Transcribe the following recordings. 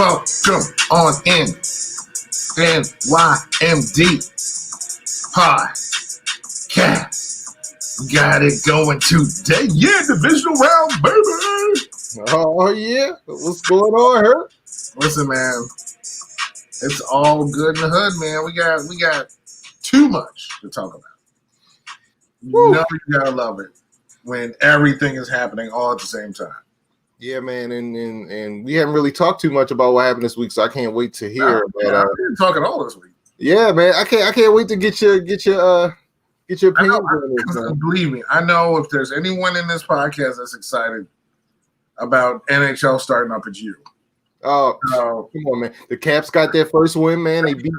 Welcome on in NYMD podcast. Got it going today. Yeah, Divisional Round, baby. Oh, yeah. What's going on, Herb? Listen, man. It's all good in the hood, man. We got too much to talk about. You know you gotta love it when everything is happening all at the same time. Yeah, man, and we haven't really talked too much about what happened this week, so I can't wait to hear. I didn't talk at all this week. Yeah, man, I can't wait to get your opinion on this, man. Believe me, I know if there's anyone in this podcast that's excited about NHL starting up, it's you. Oh, come on, man. The Caps got their first win, man. They beat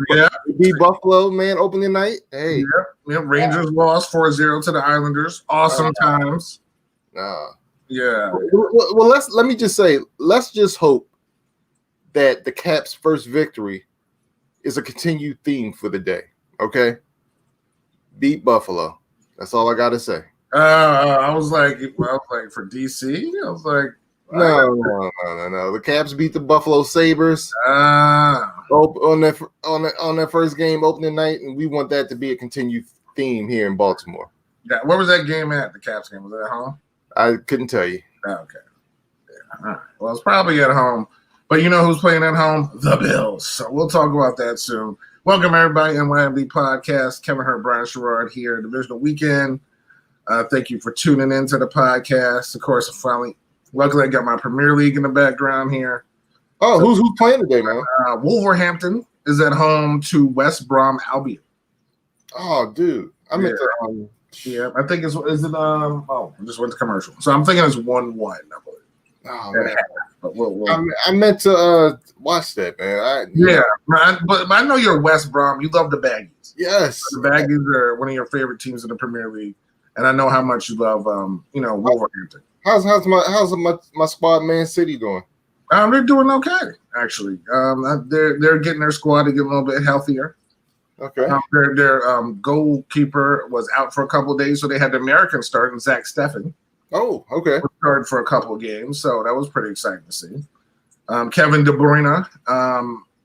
Buffalo, man, opening night. Hey. Yep. Rangers lost 4-0 to the Islanders. Awesome times. Yeah. Well, let me just say, let's just hope that the Caps' first victory is a continued theme for the day. Okay? Beat Buffalo. That's all I gotta say. I was like for DC. I was like, no. The Caps beat the Buffalo Sabres on their first game opening night, and we want that to be a continued theme here in Baltimore. Yeah, where was that game at? The Caps game, was it at home? I couldn't tell you. Okay. Yeah. All right. Well, it's probably at home, but you know who's playing at home? The Bills. So we'll talk about that soon. Welcome everybody, NYMD podcast. Kevin Hurt, Brian Sherrod here, Divisional Weekend. Thank you for tuning into the podcast. Of course, luckily I got my Premier League in the background here. Oh, so, who's playing today, man? Wolverhampton is at home to West Brom Albion. Oh, dude. I meant to yeah, I think I just went to commercial. So I'm thinking it's 1-1, I believe. Oh, man. But I meant to watch that, man. But I know you're West Brom. You love the Baggies. Yes. The Baggies are one of your favorite teams in the Premier League. And I know how much you love Wolverhampton. How's my squad Man City doing? They're doing okay, actually. They're getting their squad to get a little bit healthier. Okay. Their goalkeeper was out for a couple of days, so they had the American start and Zach Steffen. Oh, okay. Started for a couple of games, so that was pretty exciting to see. Kevin De Bruyne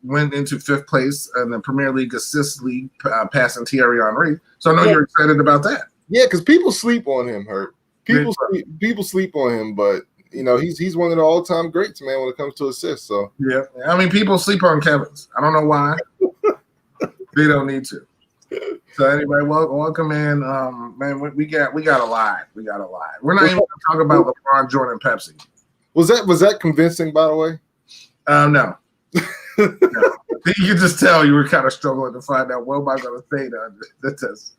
went into 5th place in the Premier League Assist League, passing Thierry Henry. So I know you're excited about that. Yeah, because people sleep on him, Hurt. People sleep on him, but you know he's one of the all-time greats, man, when it comes to assists. So yeah, I mean people sleep on Kevin's. I don't know why. They don't need to. So anyway, welcome in, man. We got a lot. We got a lot. We're not even going to talk about LeBron, Jordan, Pepsi. Was that convincing? By the way, no. You can just tell you were kind of struggling to find out what am I going to say to the test.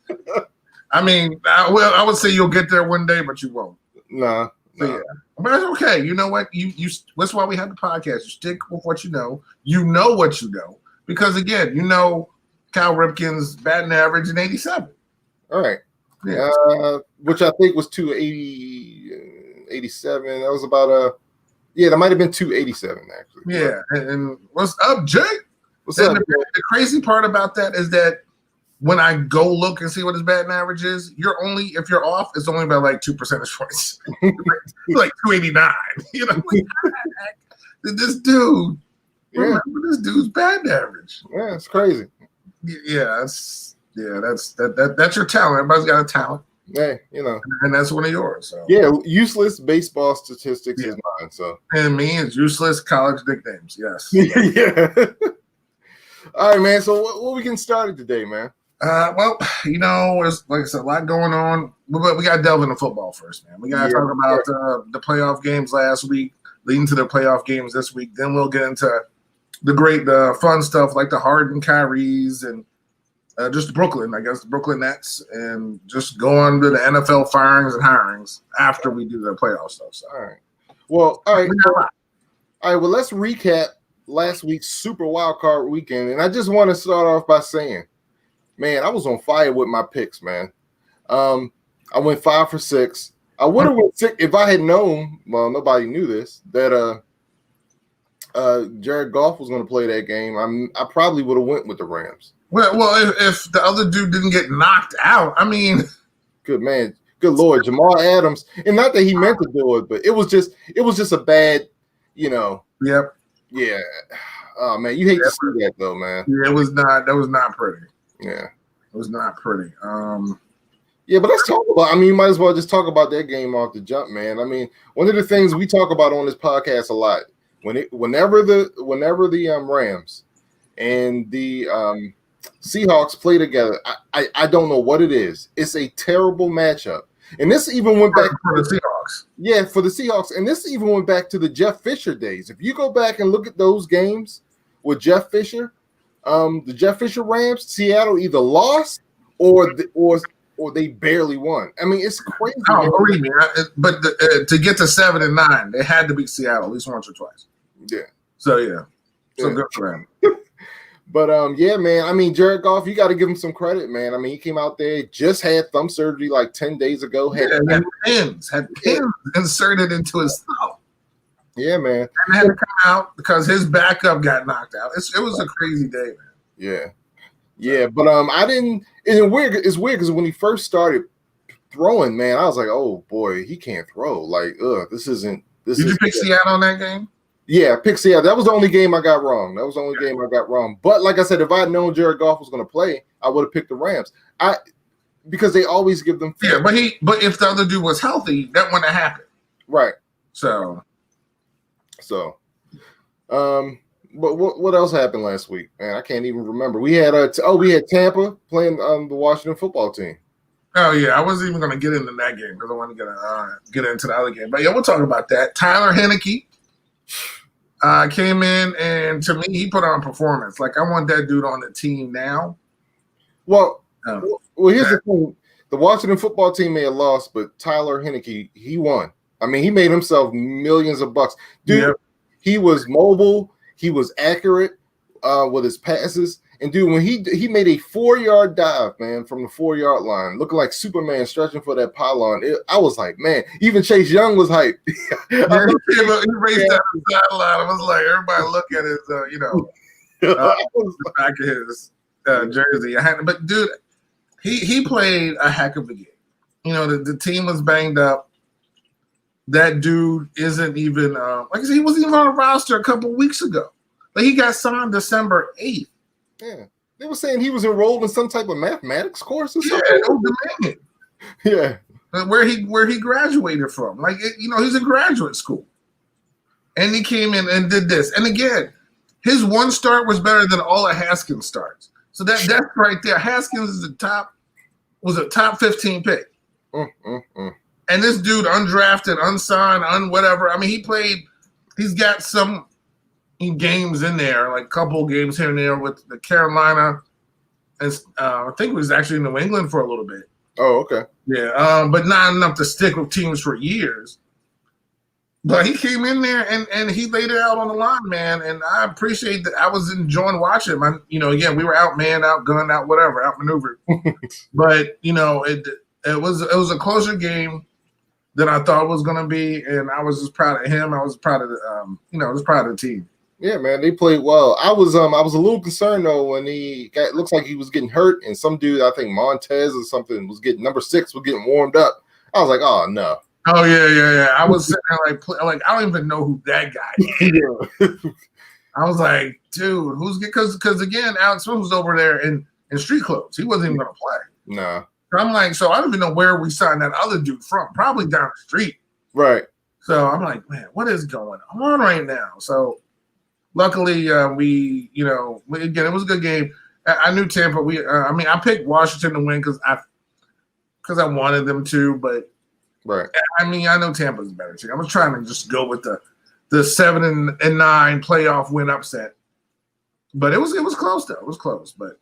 I mean, I would say you'll get there one day, but you won't. Nah. Yeah. But it's okay. You know what? You that's why we have the podcast. You stick with what you know. You know what you know. Because again, you know Cal Ripken's batting average in 87. All right. Yeah. Which I think was 280, 87. That was about that might have been 287 actually. Yeah. And what's up, Jake? What's up? The crazy part about that is that when I go look and see what his batting average is, if you're off, it's only by like 2 percentage points. like 289. You know, this dude. Remember this dude's batting average. Yeah, it's crazy. That's your talent. Everybody's got a talent. Hey, you know. And that's one of yours. So. Yeah, useless baseball statistics is mine. So and me is useless college nicknames, yes. Yeah. All right, man. So what we getting started today, man? Well, you know, there's like I said, a lot going on. But we got to delve into football first, man. We got to talk about the playoff games last week, leading to the playoff games this week. Then we'll get into the fun stuff like the Harden, Kyries, and just Brooklyn, I guess, the Brooklyn Nets, and just go on to the NFL firings and hirings after we do the playoff stuff. So. All right. Well, all right. Well, let's recap last week's Super Wild Card weekend, and I just want to start off by saying, man, I was on fire with my picks, man. I went 5 for 6. I would have went 6 if I had known. Well, nobody knew this that Jared Goff was going to play that game. I probably would have went with the Rams. Well, if the other dude didn't get knocked out, I mean, good man, good Lord, Jamal Adams, and not that he meant to do it, but it was just a bad, you know. Yep. Yeah. Oh man, you hate to see that though, man. Yeah, it was not. That was not pretty. Yeah. It was not pretty. Yeah, but let's talk about. I mean, you might as well just talk about that game off the jump, man. I mean, one of the things we talk about on this podcast a lot whenever the Rams and the Seahawks play together, I don't know what it is. It's a terrible matchup, and this even went back for the Seahawks. Yeah, for the Seahawks, and this even went back to the Jeff Fisher days. If you go back and look at those games with Jeff Fisher, the Jeff Fisher Rams, Seattle either lost or they barely won. I mean, it's crazy. Oh, believe me. But to get to 7-9, they had to beat Seattle at least once or twice. Yeah. So yeah. Good for him. But yeah, man. I mean, Jared Goff, you got to give him some credit, man. I mean, he came out there, just had thumb surgery like 10 days ago. Had pins inserted into his thumb. Yeah, man. And had to come out because his backup got knocked out. It was a crazy day, man. Yeah. Yeah, but I didn't. It's weird because when he first started throwing, man, I was like, oh boy, he can't throw. Like, this isn't. Did you pick Seattle on that game? Yeah, pick Seattle. That was the only game I got wrong. But like I said, if I had known Jared Goff was going to play, I would have picked the Rams. Because they always give them. Yeah, but if the other dude was healthy, that wouldn't have happened. Right. So. But what else happened last week? Man, I can't even remember. We had Tampa playing the Washington football team. Oh yeah, I wasn't even going to get into that game because I want to get into the other game. But yeah, we'll talk about that. Tyler Heineke came in, and to me, he put on a performance. Like I want that dude on the team now. Well, here's the thing: the Washington football team may have lost, but Tyler Heineke, he won. I mean, he made himself millions of bucks, dude. Yep. He was mobile. He was accurate with his passes. And, dude, when he made a 4-yard dive, man, from the 4-yard line, looking like Superman stretching for that pylon, I was like, man, even Chase Young was hyped. He raced down the sideline. I was like, everybody look at his, the back of his jersey. But, dude, he played a heck of a game. You know, the team was banged up. That dude isn't even like I said, he wasn't even on a roster a couple weeks ago. Like he got signed December 8th. Yeah. They were saying he was enrolled in some type of mathematics course or something. Yeah. Where he graduated from. Like he's in graduate school. And he came in and did this. And again, his one start was better than all of Haskins' starts. So that's right there. Haskins is was a top 15 pick. And this dude, undrafted, unsigned, whatever. I mean, he's got some games in there, like a couple games here and there with the Carolina. And I think he was actually in New England for a little bit. Oh, okay. Yeah, but not enough to stick with teams for years. But he came in there and he laid it out on the line, man. And I appreciate that. I was enjoying watching him. Again, we were outmanned, outgunned, outmaneuvered. But, it was a closer game than I thought it was going to be, and I was just proud of him. I was proud of the team. Yeah, man, they played well. I was a little concerned though when looks like he was getting hurt, and some dude, I think Montez or something, number 6 was getting warmed up. I was like, oh no. Oh yeah. I was sitting there like I don't even know who that guy is. I was like, dude, who's because again, Alex Smith was over there in street clothes. He wasn't even going to play. No. I'm like, so I don't even know where we signed that other dude from. Probably down the street. Right. So I'm like, man, what is going on right now? So luckily, again, it was a good game. I knew Tampa. I picked Washington to win because I wanted them to, but right. I know Tampa's a better team. I was trying to just go with the 7-9 playoff win upset, but it was close though. It was close, but.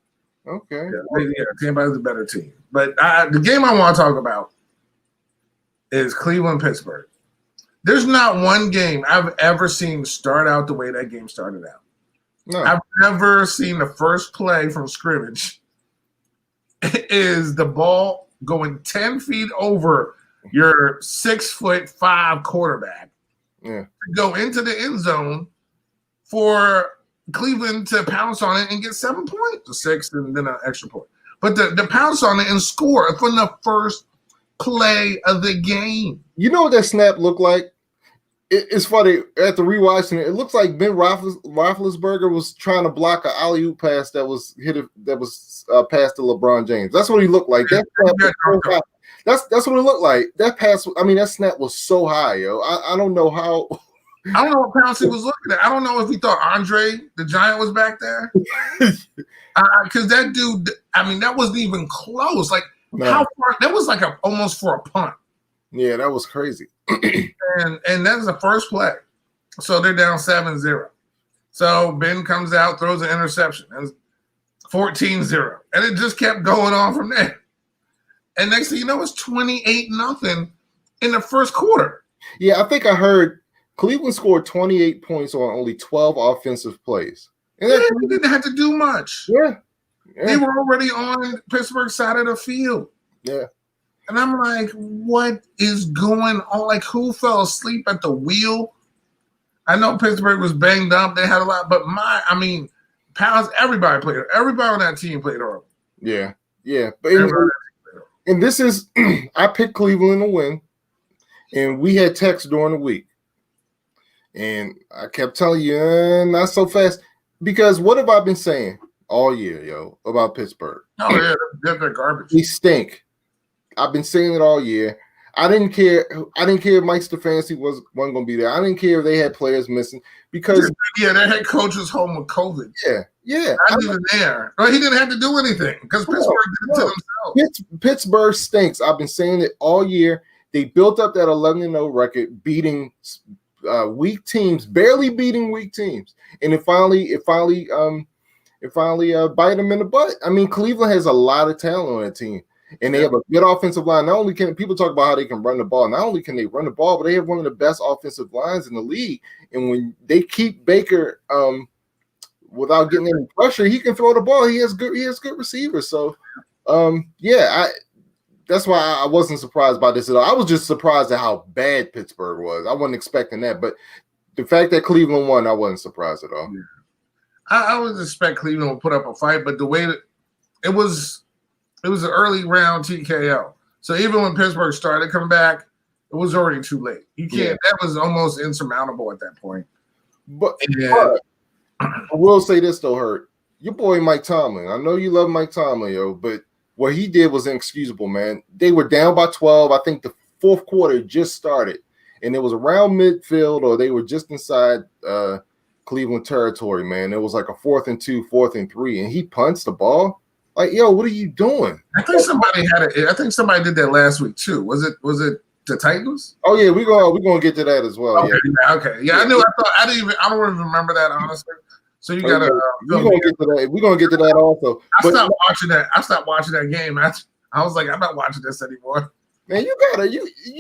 Okay. Yeah, Tampa is a better team. But the game I want to talk about is Cleveland-Pittsburgh. There's not one game I've ever seen start out the way that game started out. No. I've never seen the first play from scrimmage is the ball going 10 feet over your 6'5" quarterback to go into the end zone for Cleveland to pounce on it and get 7 points, 6, and then an extra point. But the pounce on it and score from the first play of the game. You know what that snap looked like? It's funny after rewatching it. It looks like Ben Roethlisberger was trying to block an alley-oop pass that was passed to LeBron James. That's what he looked like. That's what it looked like. That pass. I mean, that snap was so high, yo. I don't know how. I don't know what Pouncey was looking at. I don't know if he thought Andre the Giant was back there. Because that dude, I mean, that wasn't even close. Like, how far? That was like almost for a punt. Yeah, that was crazy. and that's the first play. So they're down 7-0. So Ben comes out, throws an interception. And 14-0. And it just kept going on from there. And next thing you know, it's 28-0 in the first quarter. Yeah, I think I heard Cleveland scored 28 points on only 12 offensive plays. And they didn't have to do much. Yeah. They were already on Pittsburgh's side of the field. Yeah. And I'm like, what is going on? Like, who fell asleep at the wheel? I know Pittsburgh was banged up. They had a lot. But Pals, everybody played. Everybody on that team played horrible. Yeah. Yeah. But and this is, I picked Cleveland to win. And we had texts during the week. And I kept telling you, not so fast. Because what have I been saying all year, yo, about Pittsburgh? Oh, yeah. They're garbage. We stink. I've been saying it all year. I didn't care. I didn't care if Mike Stefanski wasn't going to be there. I didn't care if they had players missing because their head coach was home with COVID. Yeah. Not even there. But he didn't have to do anything because Pittsburgh did it to themselves. Pittsburgh stinks. I've been saying it all year. They built up that 11-0 record, beating weak teams, barely beating weak teams, and it finally bite them in the butt. I mean, Cleveland has a lot of talent on that team. And they have a good offensive line. Not only can people talk about how they can run the ball, not only can they run the ball, but they have one of the best offensive lines in the league. And when they keep Baker without getting any pressure, he can throw the ball. He has good receivers. So that's why I wasn't surprised by this at all. I was just surprised at how bad Pittsburgh was. I wasn't expecting that. But the fact that Cleveland won, I wasn't surprised at all. Yeah. I would expect Cleveland would put up a fight, but the way that it was an early round TKO. So even when Pittsburgh started coming back, it was already too late. You can't. That was almost insurmountable at that point. But I will say this though, Hurt. Your boy Mike Tomlin. I know you love Mike Tomlin, yo, but what he did was inexcusable, man. They were down by 12. I think the fourth quarter just started, and it was around midfield, or they were just inside Cleveland territory, man. It was like a 4th and 2, 4th and 3, and he punts the ball. Like, yo, what are you doing? I think somebody did that last week too. Was it the Titans? Oh yeah, we're gonna get to that as well. Okay, yeah. I don't even remember that, honestly. So you gotta. We're gonna get to that. We're gonna get to that also. I stopped watching that game. I was like, I'm not watching this anymore. Man, you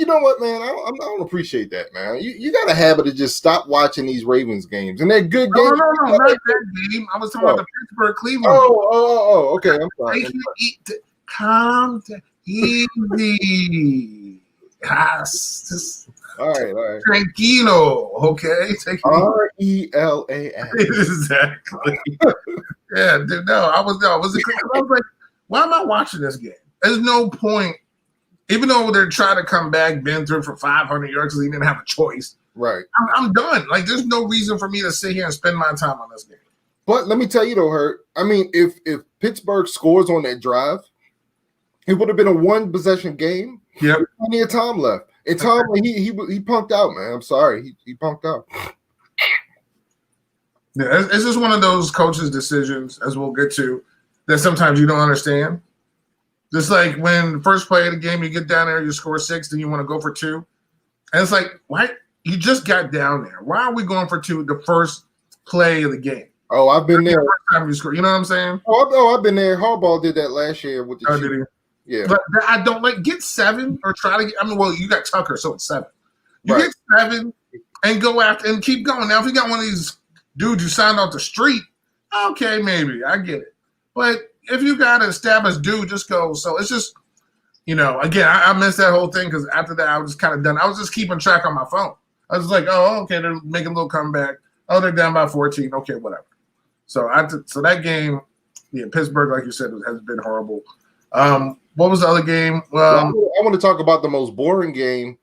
know what, man? I don't appreciate that, man. You got a habit of just stop watching these Ravens games, and they're good games. No, not that game. I was talking about the Pittsburgh Cleveland. Oh, okay. I'm sorry. Calm down, easy. All right. Tranquilo, okay. RELAX. Exactly. Yeah. No, I was like, why am I watching this game? There's no point. Even though they're trying to come back, Ben threw for 500 yards because he didn't have a choice. Right. I'm done. Like, there's no reason for me to sit here and spend my time on this game. But let me tell you though, Hurt. I mean, if Pittsburgh scores on that drive, it would have been a 1-possession game. Yep. Plenty of time left. And Tom, he punked out, man. I'm sorry. He punked out. Yeah, it's just one of those coaches' decisions, as we'll get to, that sometimes you don't understand. Just like when the first play of the game, you get down there, you score 6, then you want to go for 2. And it's like, why? You just got down there. Why are we going for 2 the first play of the game? Oh, I've been there. The first time you score, you know what I'm saying? Oh, I've been there. Harbaugh did that last year with the Chiefs. Did he? Yeah. But I don't get 7 or try to get – you got Tucker, so it's 7. You get 7 and go after and keep going. Now, if you got one of these dudes you signed off the street, okay, maybe. I get it. But if you got an established dude, just go. So it's just, again, I missed that whole thing because after that, I was just kind of done. I was just keeping track on my phone. I was like, oh, okay, they're making a little comeback. Oh, they're down by 14. Okay, whatever. So so that game, Pittsburgh, like you said, has been horrible. What was the other game? I want to talk about the most boring game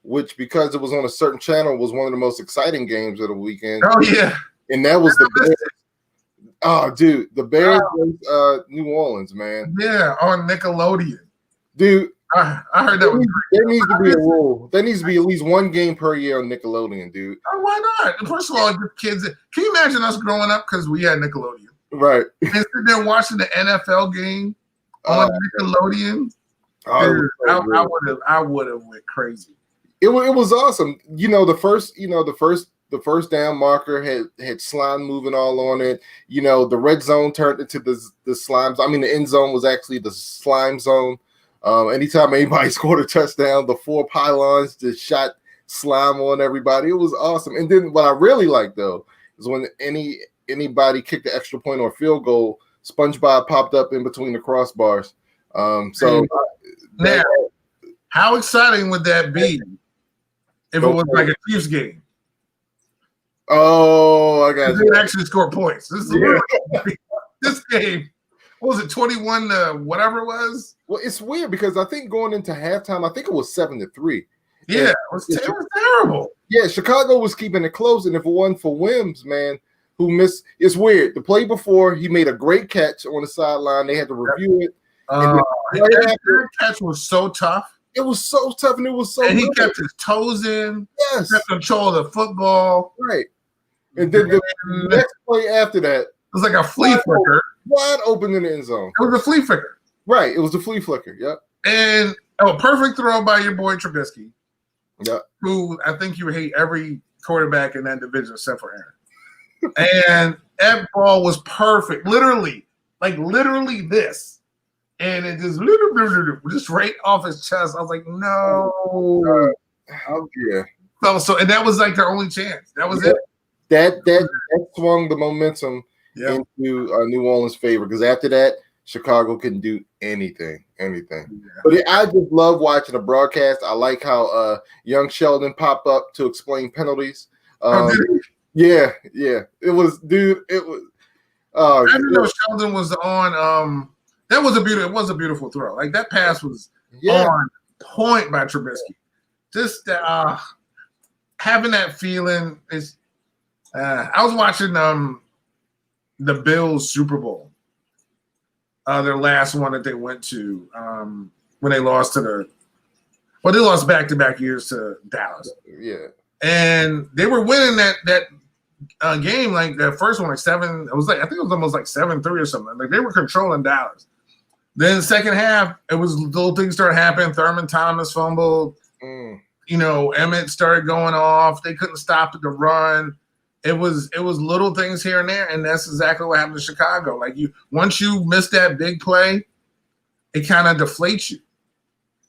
which because it was on a certain channel was one of the most exciting games of the weekend. Oh yeah, and that was the Bears. Oh, dude, the Bears was New Orleans, man. Yeah, on Nickelodeon, dude. I heard that there needs to be a rule. There needs to be at least one game per year on Nickelodeon, dude. Oh, why not? First of all, the kids. Can you imagine us growing up because we had Nickelodeon, right? And sitting there watching the NFL game on Nickelodeon. Oh, I would have went crazy. It was awesome. The first down marker had slime moving all on it. The red zone turned into the slimes. I mean, the end zone was actually the slime zone. Anytime anybody scored a touchdown, the 4 pylons just shot slime on everybody. It was awesome. And then what I really liked though is when anybody kicked the extra point or field goal, SpongeBob popped up in between the crossbars. Now, how exciting would that be if it was like a Chiefs game? Oh, I got you. They actually score points. This game, what was it, 21 to whatever it was? Well, it's weird because I think going into halftime, I think it was 7-3. Yeah, it was terrible. Yeah, Chicago was keeping it close, and if it wasn't for Wims, man, who missed, it's weird. The play before, he made a great catch on the sideline. They had to review it. That catch was so tough. It was so tough, and it was so. And he kept his toes in. Yes, kept control of the football. Right. And then the next play after that, it was like a flea flicker, wide open in the end zone. It was a flea flicker. Right. It was a flea flicker. Yep. And a perfect throw by your boy Trubisky. Yeah. Who I think you hate every quarterback in that division except for Aaron. And that ball was perfect, literally this. And it just right off his chest. I was like, no. Yeah. So and that was like their only chance. That was it. That swung the momentum into New Orleans' favor because after that, Chicago couldn't do anything. Yeah. But I just love watching the broadcast. I like how young Sheldon popped up to explain penalties. Yeah. It was, dude. It was. I didn't know Sheldon was on. That was a beautiful throw. Like that pass was on point by Trubisky. Just having that feeling is. I was watching the Bills Super Bowl, their last one that they went to when they lost they lost back-to-back years to Dallas. Yeah, and they were winning that game like that first one like 7. It was like I think it was almost like 7-3 or something. Like they were controlling Dallas. Then second half, it was little things started happening. Thurman Thomas fumbled. Emmett started going off. They couldn't stop the run. It was little things here and there, and that's exactly what happened to Chicago. Like once you miss that big play, it kind of deflates you,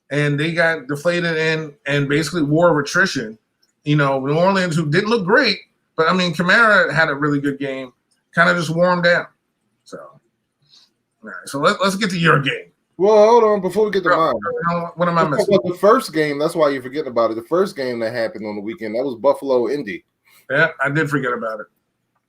and they got deflated and basically war of attrition. New Orleans, who didn't look great, but I mean Kamara had a really good game, kind of just wore them down. So, all right, so let's get to your game. Well, hold on before we get to mine. What am I missing? The first game, that's why you're forgetting about it. The first game that happened on the weekend, that was Buffalo-Indy. Yeah, I did forget about it.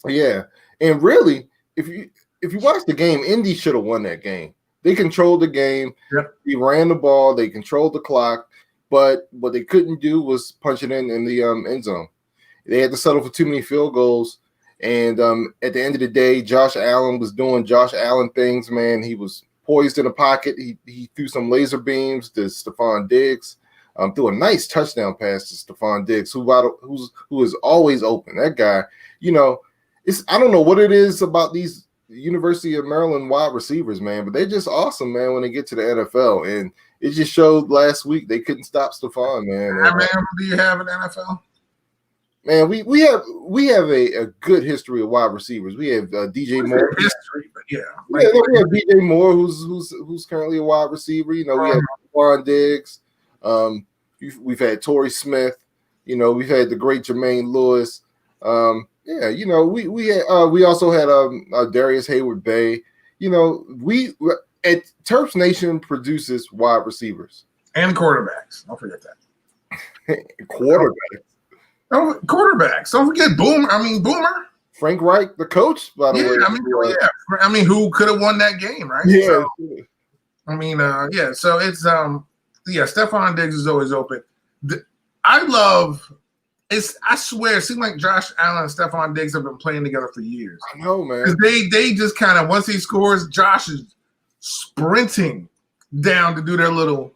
Yeah, and really, if you watch the game, Indy should have won that game. They controlled the game. Yep. They ran the ball. They controlled the clock. But what they couldn't do was punch it in the end zone. They had to settle for too many field goals. And at the end of the day, Josh Allen was doing Josh Allen things, man. He was poised in the pocket. He threw some laser beams to Stephon Diggs. Threw a nice touchdown pass to Stephon Diggs, who is always open. That guy, I don't know what it is about these University of Maryland wide receivers, man, but they're just awesome, man, when they get to the NFL. And it just showed last week they couldn't stop Stephon, man. How many do you have in the NFL? Man, we have a good history of wide receivers. We have DJ Moore. History, but yeah, we have DJ Moore, who's currently a wide receiver. We have Stephon Diggs. We've had Torrey Smith, we've had the great Jermaine Lewis. We also had Darius Hayward Bay. We at Terps Nation produces wide receivers and quarterbacks. Don't forget that. Quarterbacks. Don't forget Boomer. Frank Reich, the coach, by the way. I mean, who could have won that game, right? Yeah. So, so it's Stephon Diggs is always open. I love. I swear, it seems like Josh Allen and Stephon Diggs have been playing together for years. I know, man. They just kind of, once he scores, Josh is sprinting down to do their little,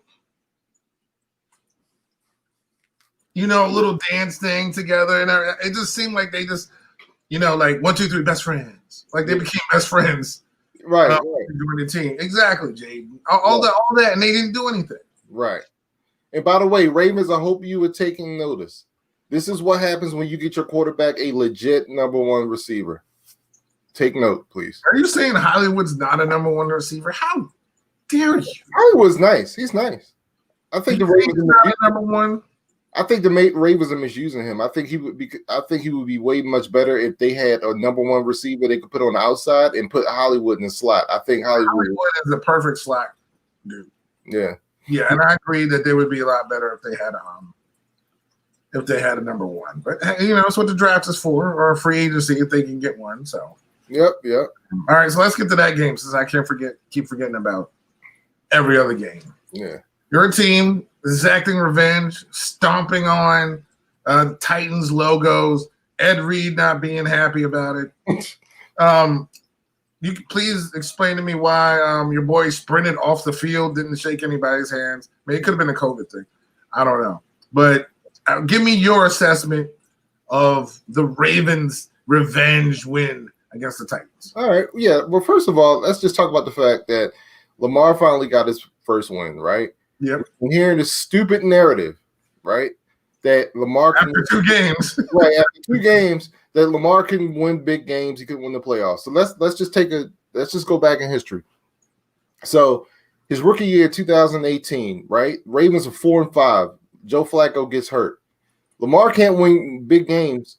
little dance thing together. And it just seemed like they just, like 1, 2, 3, best friends. Like they became best friends. Right. During the team. Exactly, Jaden. All that, and they didn't do anything. Right. And by the way, Ravens, I hope you were taking notice. This is what happens when you get your quarterback a legit number one receiver. Take note, please. Are you saying Hollywood's not a number one receiver? How dare you? Hollywood's nice. He's nice. I think the Ravens are not number one. I think the Ravens are misusing him. I think he would be way much better if they had a number one receiver they could put on the outside and put Hollywood in the slot. I think Hollywood is the perfect slot dude. Yeah. Yeah, and I agree that they would be a lot better if they had a number one. But that's what the draft is for, or a free agency if they can get one. So Yep. All right, so let's get to that game since I keep forgetting about every other game. Yeah. Your team is acting revenge, stomping on Titans logos, Ed Reed not being happy about it. You could please explain to me why your boy sprinted off the field, didn't shake anybody's hands. Maybe it could have been a COVID thing. I don't know. But give me your assessment of the Ravens' revenge win against the Titans. All right. Yeah. Well, first of all, let's just talk about the fact that Lamar finally got his first win, right? Yep. And hearing this stupid narrative, right, that Lamar can after 2 games, right after 2 games, that Lamar can win big games, he can win the playoffs. So let's just go back in history. So his rookie year, 2018, right? Ravens are 4-5. Joe Flacco gets hurt. Lamar can't win big games,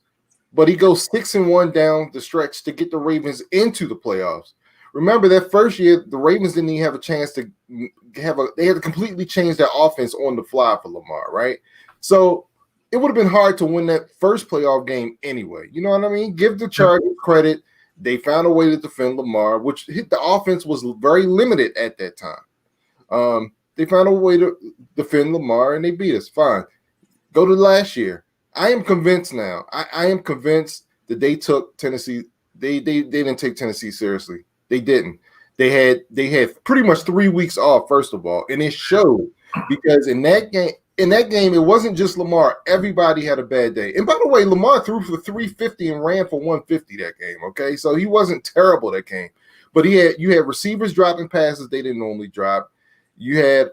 but he goes 6-1 down the stretch to get the Ravens into the playoffs. Remember that first year, the Ravens didn't even have a chance to they had to completely change their offense on the fly for Lamar, right? So it would have been hard to win that first playoff game anyway. You know what I mean? Give the Chargers credit. They found a way to defend Lamar, which the offense was very limited at that time. They found a way to defend Lamar, and they beat us. Fine. Go to last year. I am convinced now. I am convinced that they took Tennessee. They didn't take Tennessee seriously. They didn't. They had pretty much 3 weeks off, first of all, and it showed because in that game, it wasn't just Lamar. Everybody had a bad day. And by the way, Lamar threw for 350 and ran for 150 that game. Okay, so he wasn't terrible that game, but you had receivers dropping passes they didn't normally drop. You had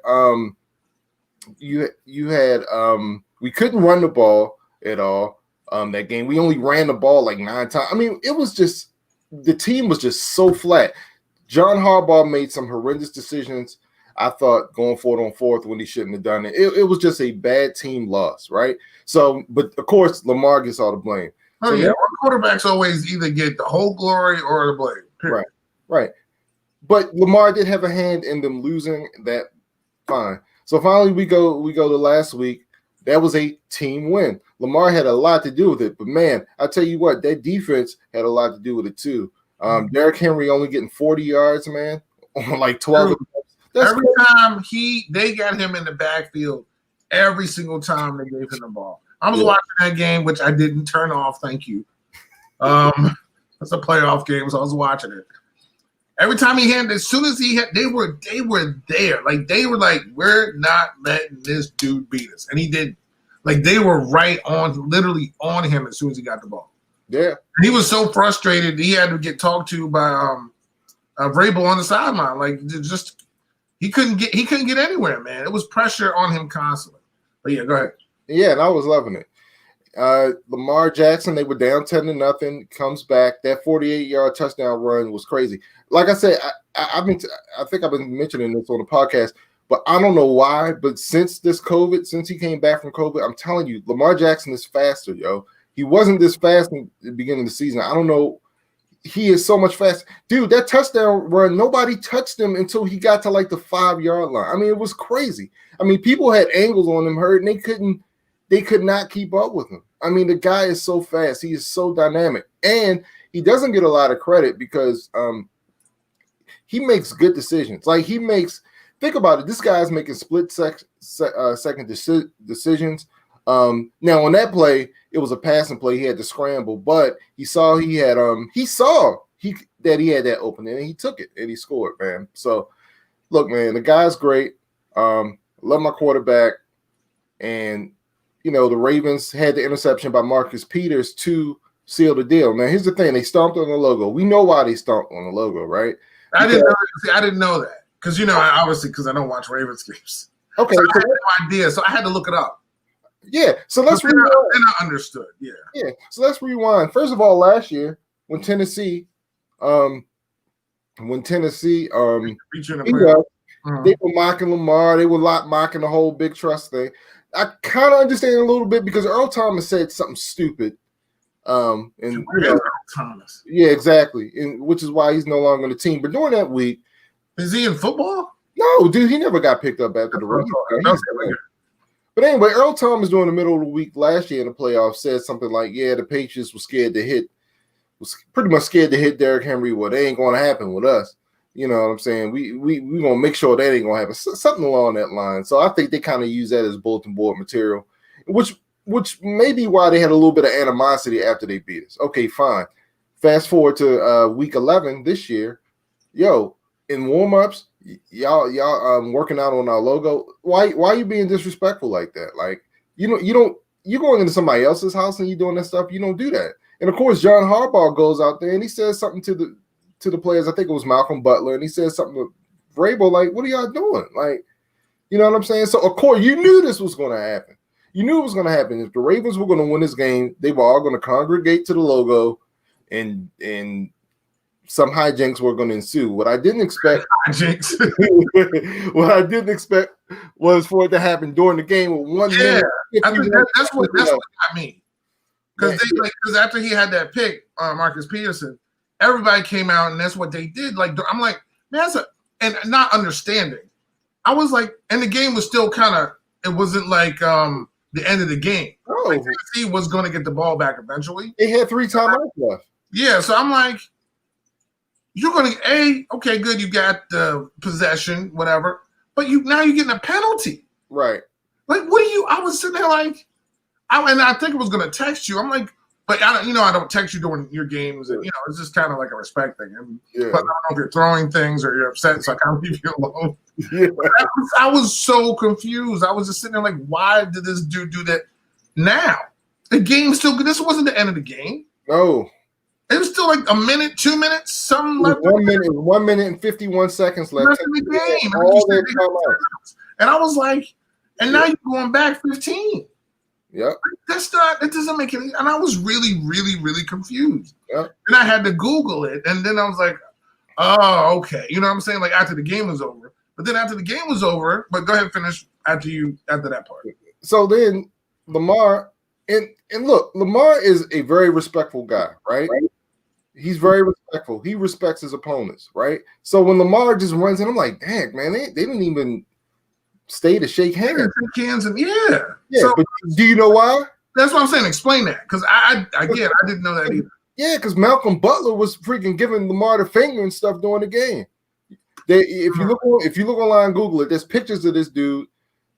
we couldn't run the ball at all that game. We only ran the ball like 9 times. I mean, it was just the team was just so flat. John Harbaugh made some horrendous decisions, I thought, going 4-on-4 when he shouldn't have done it. It was just a bad team loss, right? So, but of course, Lamar gets all the blame. Oh, so yeah, quarterbacks always either get the whole glory or the blame. Period. Right. But Lamar did have a hand in them losing that. Fine. So finally, we go to last week. That was a team win. Lamar had a lot to do with it, but man, I tell you what, that defense had a lot to do with it too. Derrick Henry only getting 40 yards, man, on like 12. Every time they got him in the backfield, every single time they gave him the ball. I was watching that game, which I didn't turn off. Thank you. It's a playoff game, so I was watching it. Every time he had, as soon as he had, they were there. Like they were like, we're not letting this dude beat us, and he didn't. Like they were literally on him as soon as he got the ball. Yeah, and he was so frustrated he had to get talked to by Vrabel on the sideline. Like just he couldn't get anywhere, man. It was pressure on him constantly. But yeah, go ahead. Yeah, and I was loving it. Lamar Jackson, they were down 10-0, comes back. That 48-yard touchdown run was crazy. Like I said, I think I've been mentioning this on the podcast, but I don't know why. But since he came back from COVID, I'm telling you, Lamar Jackson is faster, yo. He wasn't this fast in the beginning of the season. I don't know. He is so much faster. Dude, that touchdown run, nobody touched him until he got to like the 5-yard line. I mean, it was crazy. I mean, people had angles on him hurt, and they could not keep up with him. I mean, the guy is so fast. He is so dynamic. And he doesn't get a lot of credit because he makes good decisions. Like think about it. This guy's making split second decisions. Now on that play, it was a passing play. He had to scramble, but he saw that he had that opening, and he took it and he scored, man. So look, man, the guy's great. Love my quarterback, and the Ravens had the interception by Marcus Peters to seal the deal. Now here's the thing: they stomped on the logo. We know why they stomped on the logo, right? I didn't know that because because I don't watch Ravens games. Okay, so I had no idea, so I had to look it up. Yeah, so let's rewind. Then I understood. Yeah. So let's rewind. First of all, last year when Tennessee, they were mocking Lamar. They were mocking the whole big trust thing. I kind of understand a little bit because Earl Thomas said something stupid. Earl Thomas. Yeah, exactly. And which is why he's no longer on the team. But during that week, is he in football? No, dude, he never got picked up after the Ravens. But anyway, Earl Thomas during the middle of the week last year in the playoffs said something like, "Yeah, the Patriots was pretty much scared to hit Derrick Henry. Well, they ain't going to happen with us. You know what I'm saying? We gonna make sure that ain't gonna happen. Something along that line." So I think they kind of use that as bulletin board material, which may be why they had a little bit of animosity after they beat us. Okay, fine. Fast forward to week 11 this year. In warm-ups, y'all working out on our logo. Why are you being disrespectful like that? Like, you're going into somebody else's house and you doing that stuff. You don't do that. And of course, John Harbaugh goes out there and he says something to the players. I think it was Malcolm Butler, and he said something to Vrabel like, "What are y'all doing?" Like, you know what I'm saying? So of course, you knew this was going to happen. You knew it was going to happen. If the Ravens were going to win this game, they were all going to congregate to the logo, and some hijinks were going to ensue. What I didn't expect was for it to happen during the game with 1 minute. I think that's what I mean. Because after he had that pick, Marcus Peterson, everybody came out and that's what they did. Like, I'm like, man, and not understanding. I was like, and the game was still kind of. It wasn't like the end of the game. Oh, like Tennessee was going to get the ball back eventually. They had 3 timeouts left. Yeah, so I'm like, you're going to okay, good, you got the possession, whatever, but now you're getting a penalty, right? Like, what are you? I was sitting there like, I think I was going to text you. I'm like, but I don't text you during your games, and it's just kind of like a respect thing. But I don't know if you're throwing things or you're upset, so I kind of leave you alone. Yeah. I was so confused. I was just sitting there like, why did this dude do that? Now the game's still good. This wasn't the end of the game. No. It was still like a minute, 2 minutes, something left. 1 minute, 1 minute and 51 seconds left in the game. And I was like, and now you're going back 15. Yeah. It doesn't make any. And I was really, really, really confused. Yeah. And I had to Google it. And then I was like, oh, okay. You know what I'm saying? Like after the game was over. But then after the game was over, but go ahead and finish after that part. So then Lamar, and look, Lamar is a very respectful guy, right? He's very respectful. He respects his opponents, right? So when Lamar just runs in, I'm like, dang, man, they didn't even stay to shake hands. Yeah. So, but do you know why? That's what I'm saying. Explain that, because I didn't know that either. Yeah, because Malcolm Butler was freaking giving Lamar the finger and stuff during the game. If you look online, Google it. There's pictures of this dude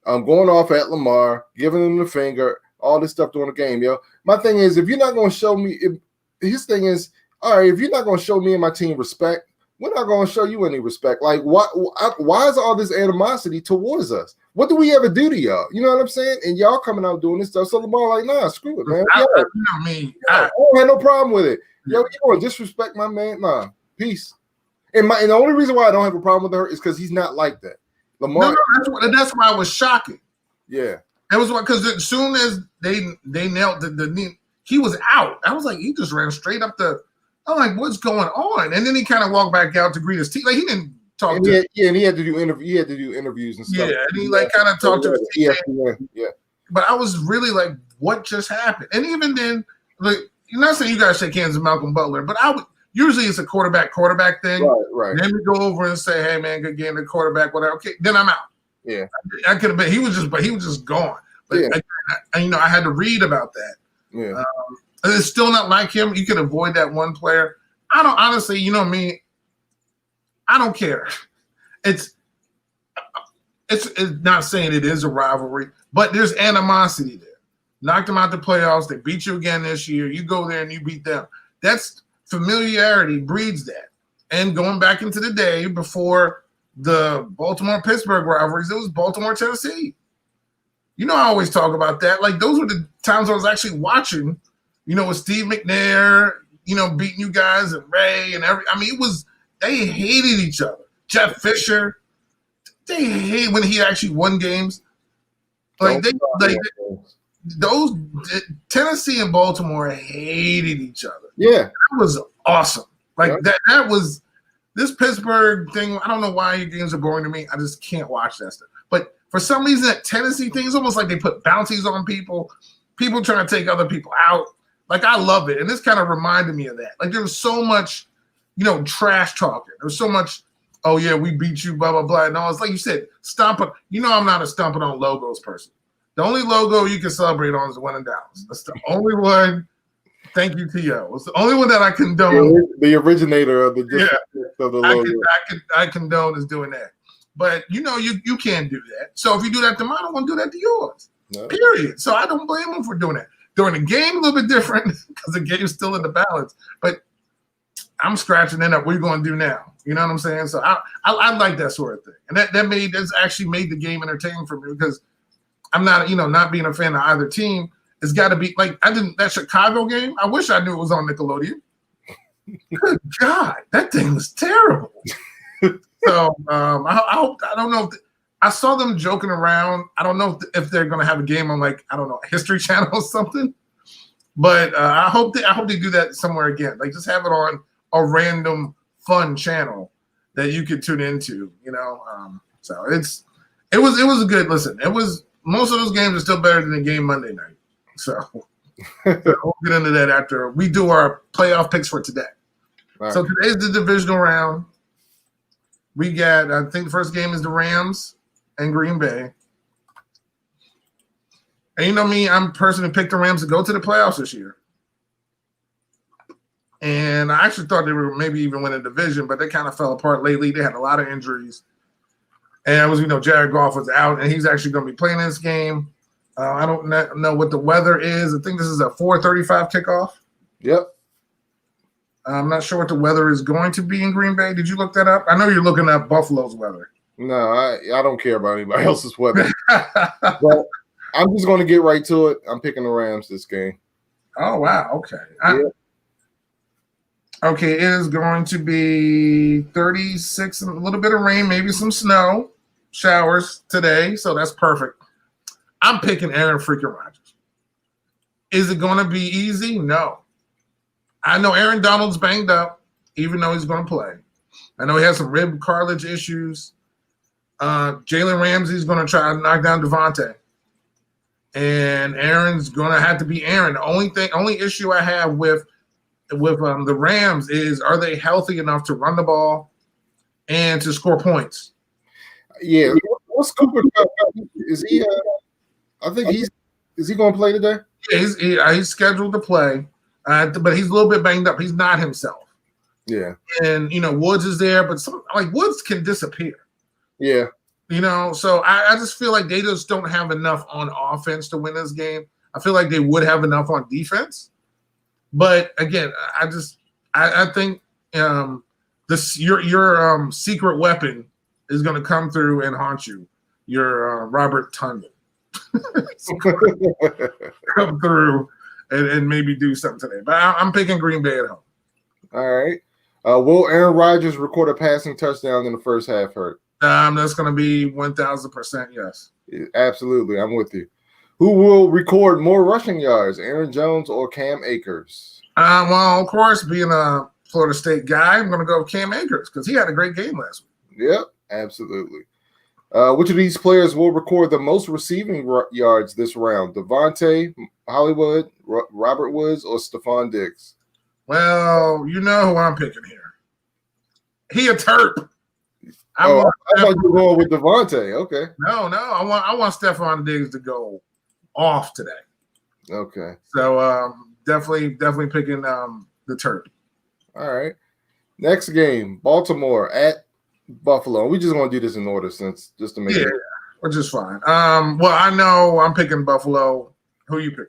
going off at Lamar, giving him the finger, all this stuff during the game. My thing is, if you're not going to show me, his thing is, all right, if you're not going to show me and my team respect, we're not going to show you any respect. Like, why is all this animosity towards us? What do we ever do to y'all? You know what I'm saying? And y'all coming out doing this stuff. So Lamar like, nah, screw it, man. I don't have no problem with it. You going to disrespect my man? Nah, peace. And the only reason why I don't have a problem with her is because he's not like that. Lamar. No, that's why it was shocking. Yeah. That was because as soon as they nailed the knee, he was out. I was like, he just ran straight up I'm like, what's going on? And then he kind of walked back out to greet his team. Like, he didn't talk and he had to do interviews and stuff. Yeah, and he kind of talked to his team. Yeah. But I was really like, what just happened? And even then, like, you're not saying you guys shake hands with Malcolm Butler, but usually it's a quarterback thing. Right. Then we go over and say, hey man, good game, the quarterback, whatever. Okay, then I'm out. Yeah. I could have been. He was just gone. But I had to read about that. Yeah. It's still not like him. You can avoid that one player. I don't honestly, you know me. I don't care. It's not saying it is a rivalry, but there's animosity there. knocked them out the playoffs. They beat you again this year. You go there and you beat them. That's familiarity breeds that. And going back into the day before the Baltimore-Pittsburgh rivalries, it was Baltimore-Tennessee. You know, I always talk about that. Like, those were the times I was actually watching, you know, with Steve McNair, you know, beating you guys and Ray and they hated each other. Jeff Fisher, they hate when he actually won games. Those Tennessee and Baltimore hated each other. Yeah. That was awesome. That was this Pittsburgh thing. I don't know why your games are boring to me. I just can't watch that stuff. But for some reason, that Tennessee thing is almost like they put bounties on people trying to take other people out. Like, I love it. And this kind of reminded me of that. Like, there was so much, you know, trash talking. There was so much, oh, yeah, we beat you, blah, blah, blah. And all it's like you said, stomping. You know, I'm not a stomping on logos person. The only logo you can celebrate on is the one in Dallas. That's the only one. Thank you, T.O. It's the only one that I condone. The originator of the logo. I condone is doing that. But, you know, you can't do that. So if you do that to mine, I won't do that to yours. No. Period. So I don't blame them for doing that. During the game, a little bit different because the game's still in the balance. But I'm scratching that up. What are you going to do now? You know what I'm saying? So I like that sort of thing. And that's actually made the game entertaining for me because I'm not, you know, not being a fan of either team. It's got to be like that Chicago game. I wish I knew it was on Nickelodeon. Good God, that thing was terrible. So I don't know. I saw them joking around. I don't know if they're going to have a game on, like, I don't know, History Channel or something. But I hope they do that somewhere again. Like, just have it on a random fun channel that you could tune into. You know, so it was a good listen. It was most of those games are still better than the game Monday night. So we'll get into that after we do our playoff picks for today. Right. So today's the divisional round. We got, I think the first game is the Rams and Green Bay. And you know me, I'm the person who picked the Rams to go to the playoffs this year. And I actually thought they were maybe even win a division, but they kind of fell apart lately. They had a lot of injuries. And it was, you know, Jared Goff was out, and he's actually going to be playing this game. I don't know what the weather is. I think this is a 4:35 kickoff. Yep. I'm not sure what the weather is going to be in Green Bay. Did you look that up? I know you're looking up Buffalo's weather. No, I don't care about anybody else's weather. But I'm just going to get right to it. I'm picking the Rams this game. Oh, wow. Okay. Okay, it is going to be 36, a little bit of rain, maybe some snow, showers today. So that's perfect. I'm picking Aaron freaking Rodgers. Is it going to be easy? No. I know Aaron Donald's banged up, even though he's going to play. I know he has some rib cartilage issues. Jalen Ramsey's going to try to knock down Devontae. And Aaron's going to have to be Aaron. The only issue I have with the Rams is, are they healthy enough to run the ball and to score points? Yeah. What's Cooper? Is he? I think is he going to play today? Yeah, he's scheduled to play, but he's a little bit banged up. He's not himself. Yeah. And you know, Woods is there, but Woods can disappear. Yeah. You know, so I just feel like they just don't have enough on offense to win this game. I feel like they would have enough on defense. But again, I think your secret weapon is going to come through and haunt you. Your Robert Tunyon come through and maybe do something today. But I'm picking Green Bay at home. All right. Will Aaron Rodgers record a passing touchdown in the first half? Hurt? That's going to be 1,000% yes. Absolutely, I'm with you. Who will record more rushing yards, Aaron Jones or Cam Akers? Well, of course, being a Florida State guy, I'm going to go with Cam Akers because he had a great game last week. Yep, absolutely. Which of these players will record the most receiving yards this round? Devontae, Hollywood, Robert Woods, or Stephon Diggs? Well, you know who I'm picking here. He a Terp. I thought you were going with Devontae. Okay. No. I want Stephon Diggs to go off today. Okay. So definitely picking the Terp. All right. Next game, Baltimore at Buffalo. We just want to do this in order just to make it. Which is fine. Well, I know I'm picking Buffalo. Who you pick?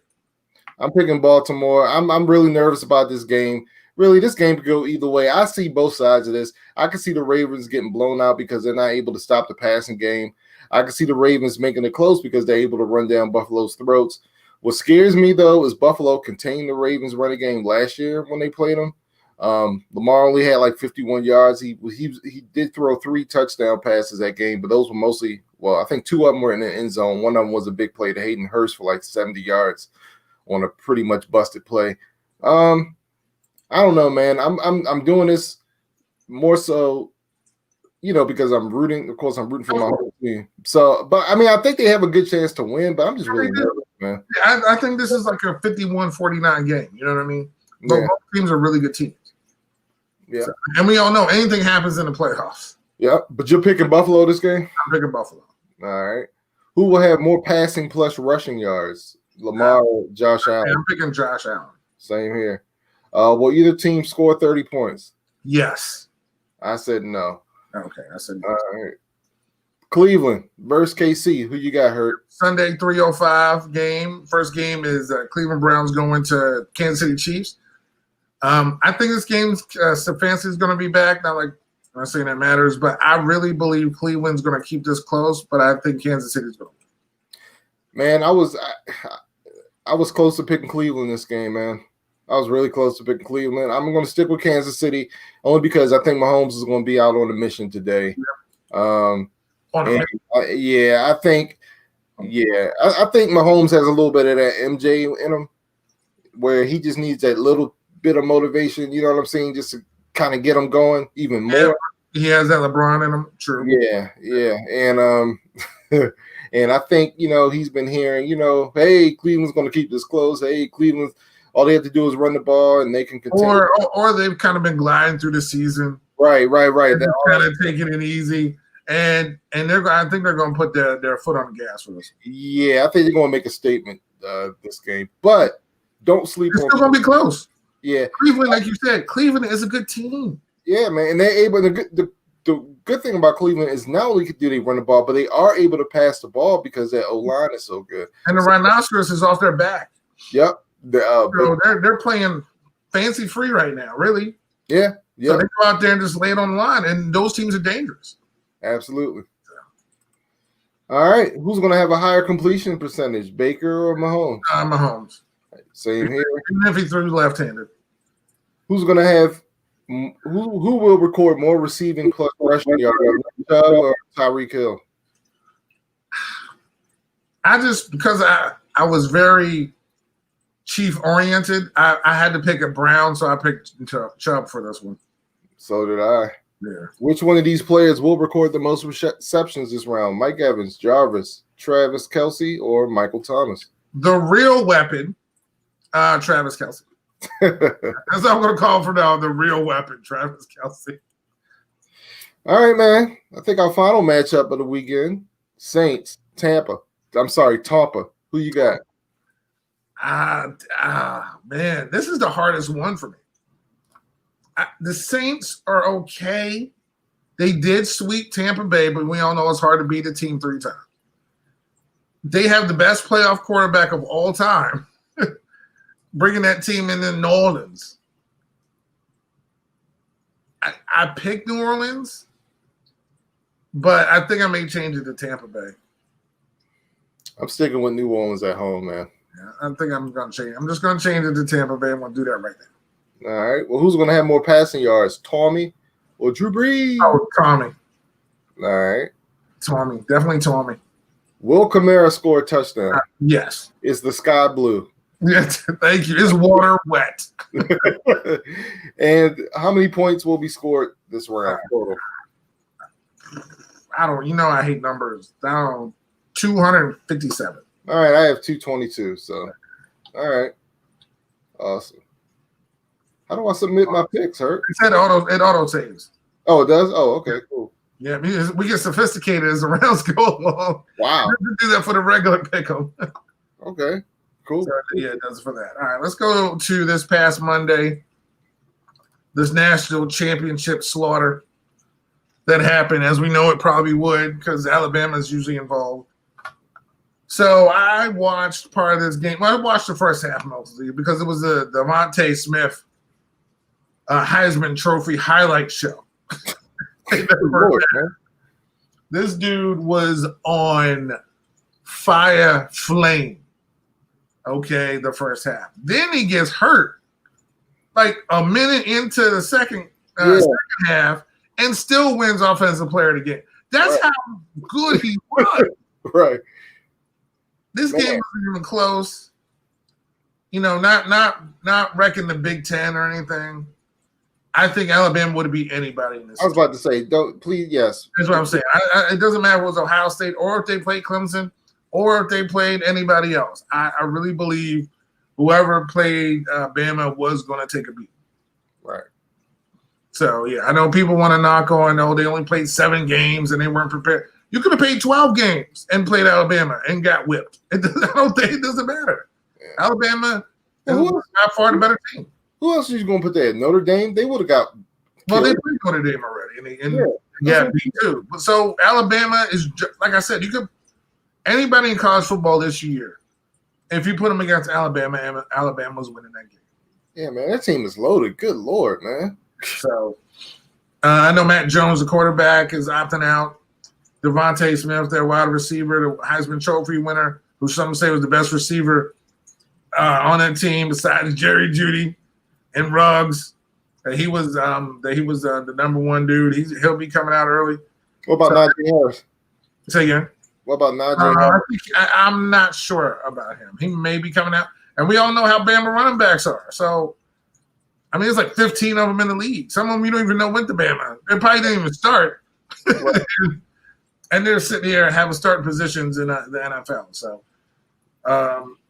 I'm picking Baltimore. I'm really nervous about this game. Really, this game could go either way. I see both sides of this. I can see the Ravens getting blown out because they're not able to stop the passing game. I can see the Ravens making it close because they're able to run down Buffalo's throats. What scares me, though, is Buffalo contained the Ravens' running game last year when they played them. Lamar only had like 51 yards. He did throw 3 touchdown passes that game, but those were mostly, well, I think 2 of them were in the end zone. One of them was a big play to Hayden Hurst for like 70 yards on a pretty much busted play. I don't know, man. I'm doing this more so, because I'm rooting. Of course, I'm rooting for my whole team. So, but I mean, I think they have a good chance to win. But I'm just really nervous, man. Yeah, I think this is like a 51-49 game. You know what I mean? But both teams are really good teams. Yeah, so, and we all know anything happens in the playoffs. Yeah, but you're picking Buffalo this game? I'm picking Buffalo. All right. Who will have more passing plus rushing yards? Lamar or Josh Allen? I'm picking Josh Allen. Same here. Will either team score 30 points? Yes. I said no. Okay, I said no. All right. Cleveland versus KC. Who you got, Hurt? Sunday, 3:05 game. First game is Cleveland Browns going to Kansas City Chiefs. I think this game's Stefanski is going to be back. Not like I'm not saying that matters, but I really believe Cleveland's going to keep this close. But I think Kansas City's going to win. Man, I was close to picking Cleveland this game, man. I was really close to picking Cleveland. I'm going to stick with Kansas City only because I think Mahomes is going to be out on a mission today. Yep. I think Mahomes has a little bit of that MJ in him where he just needs that little bit of motivation, you know what I'm saying, just to kind of get him going even more. Yeah, he has that LeBron in him. True. Yeah. And and I think, he's been hearing, hey, Cleveland's going to keep this close. Hey, Cleveland, all they have to do is run the ball and they can continue. Or they've kind of been gliding through the season. Right. They're kind of taking it easy. And I think they're going to put their foot on the gas for this. Yeah, I think they're going to make a statement this game. But don't sleep on it. It's still going to be close. Yeah. Cleveland, like you said, Cleveland is a good team. Yeah, man. And they're able to the good thing about Cleveland is not only do they run the ball, but they are able to pass the ball because their O-line is so good. And the rhinoceros is off their back. Yep. They're playing fancy free right now, really. Yeah. So they go out there and just lay it on the line, and those teams are dangerous. Absolutely. All right. Who's going to have a higher completion percentage, Baker or Mahomes? Mahomes. Same here. Even if he threw left-handed. Who's going to have who will record more receiving plus rushing yards, Chubb or Tyreek Hill? Because I was very Chief-oriented, I had to pick a Brown, so I picked Chubb for this one. So did I. Yeah. Which one of these players will record the most receptions this round? Mike Evans, Jarvis, Travis Kelce, or Michael Thomas? The real weapon, Travis Kelce. That's what I'm going to call for now. The real weapon, Travis Kelce. All right, man. I think our final matchup of the weekend: Saints, Tampa. Who you got? Man, this is the hardest one for me. The Saints are okay. They did sweep Tampa Bay, but we all know it's hard to beat a team 3 times. They have the best playoff quarterback of all time, bringing that team in New Orleans. I picked New Orleans, but I think I may change it to Tampa Bay. I'm sticking with New Orleans at home, man. Yeah, I think I'm going to change. I'm just going to change it to Tampa Bay. I'm going to do that right now. All right. Well, who's going to have more passing yards, Tommy or Drew Brees? Oh, Tommy. All right. Tommy. Definitely Tommy. Will Kamara score a touchdown? Yes. Is the sky blue? Yes. Thank you. Is water wet? And how many points will be scored this round total? I hate numbers. 257. All right. I have 222. So, all right. Awesome. How do I submit my picks, Hurt? It auto saves. Oh, it does? Oh, okay, cool. Yeah, we get sophisticated as the rounds go along. Wow. We do that for the regular pick'em. Okay, cool. So, yeah, it does for that. All right, let's go to this past Monday. This national championship slaughter that happened, as we know it probably would, because Alabama is usually involved. So I watched part of this game. Well, I watched the first half mostly because it was the Devontae Smith Heisman Trophy highlight show. Lord, This dude was on fire flame. Okay, the first half. Then he gets hurt like a minute into the second half and still wins Offensive Player of the Game. That's how good he was. Right. This game wasn't even close. You know, not wrecking the Big Ten or anything. I think Alabama would beat anybody in this. I was about to say, don't please, yes. That's what I'm saying. It doesn't matter if it was Ohio State or if they played Clemson or if they played anybody else. I really believe whoever played Bama was going to take a beat. Right. So, yeah, I know people want to knock on, they only played 7 games and they weren't prepared. You could have played 12 games and played Alabama and got whipped. I don't think it doesn't matter. Yeah. Alabama is by far the better team. Who else are you going to put there? Notre Dame? They would have got killed. Well, they played Notre Dame already. And beat too. But so Alabama is, like I said, you could anybody in college football this year, if you put them against Alabama, Alabama's winning that game. Yeah, man, that team is loaded. Good Lord, man. So I know Matt Jones, the quarterback, is opting out. Devontae Smith, their wide receiver, the Heisman Trophy winner, who some say was the best receiver on that team besides Jerry Jeudy and Ruggs. He was the number one dude. He'll be coming out early. What about Najee Harris? Say again. What about Najee Harris? I'm not sure about him. He may be coming out. And we all know how Bama running backs are. So, I mean, there's like 15 of them in the league. Some of them you don't even know went to Bama. They probably didn't even start. Right. And they're sitting here having starting positions in the NFL. So,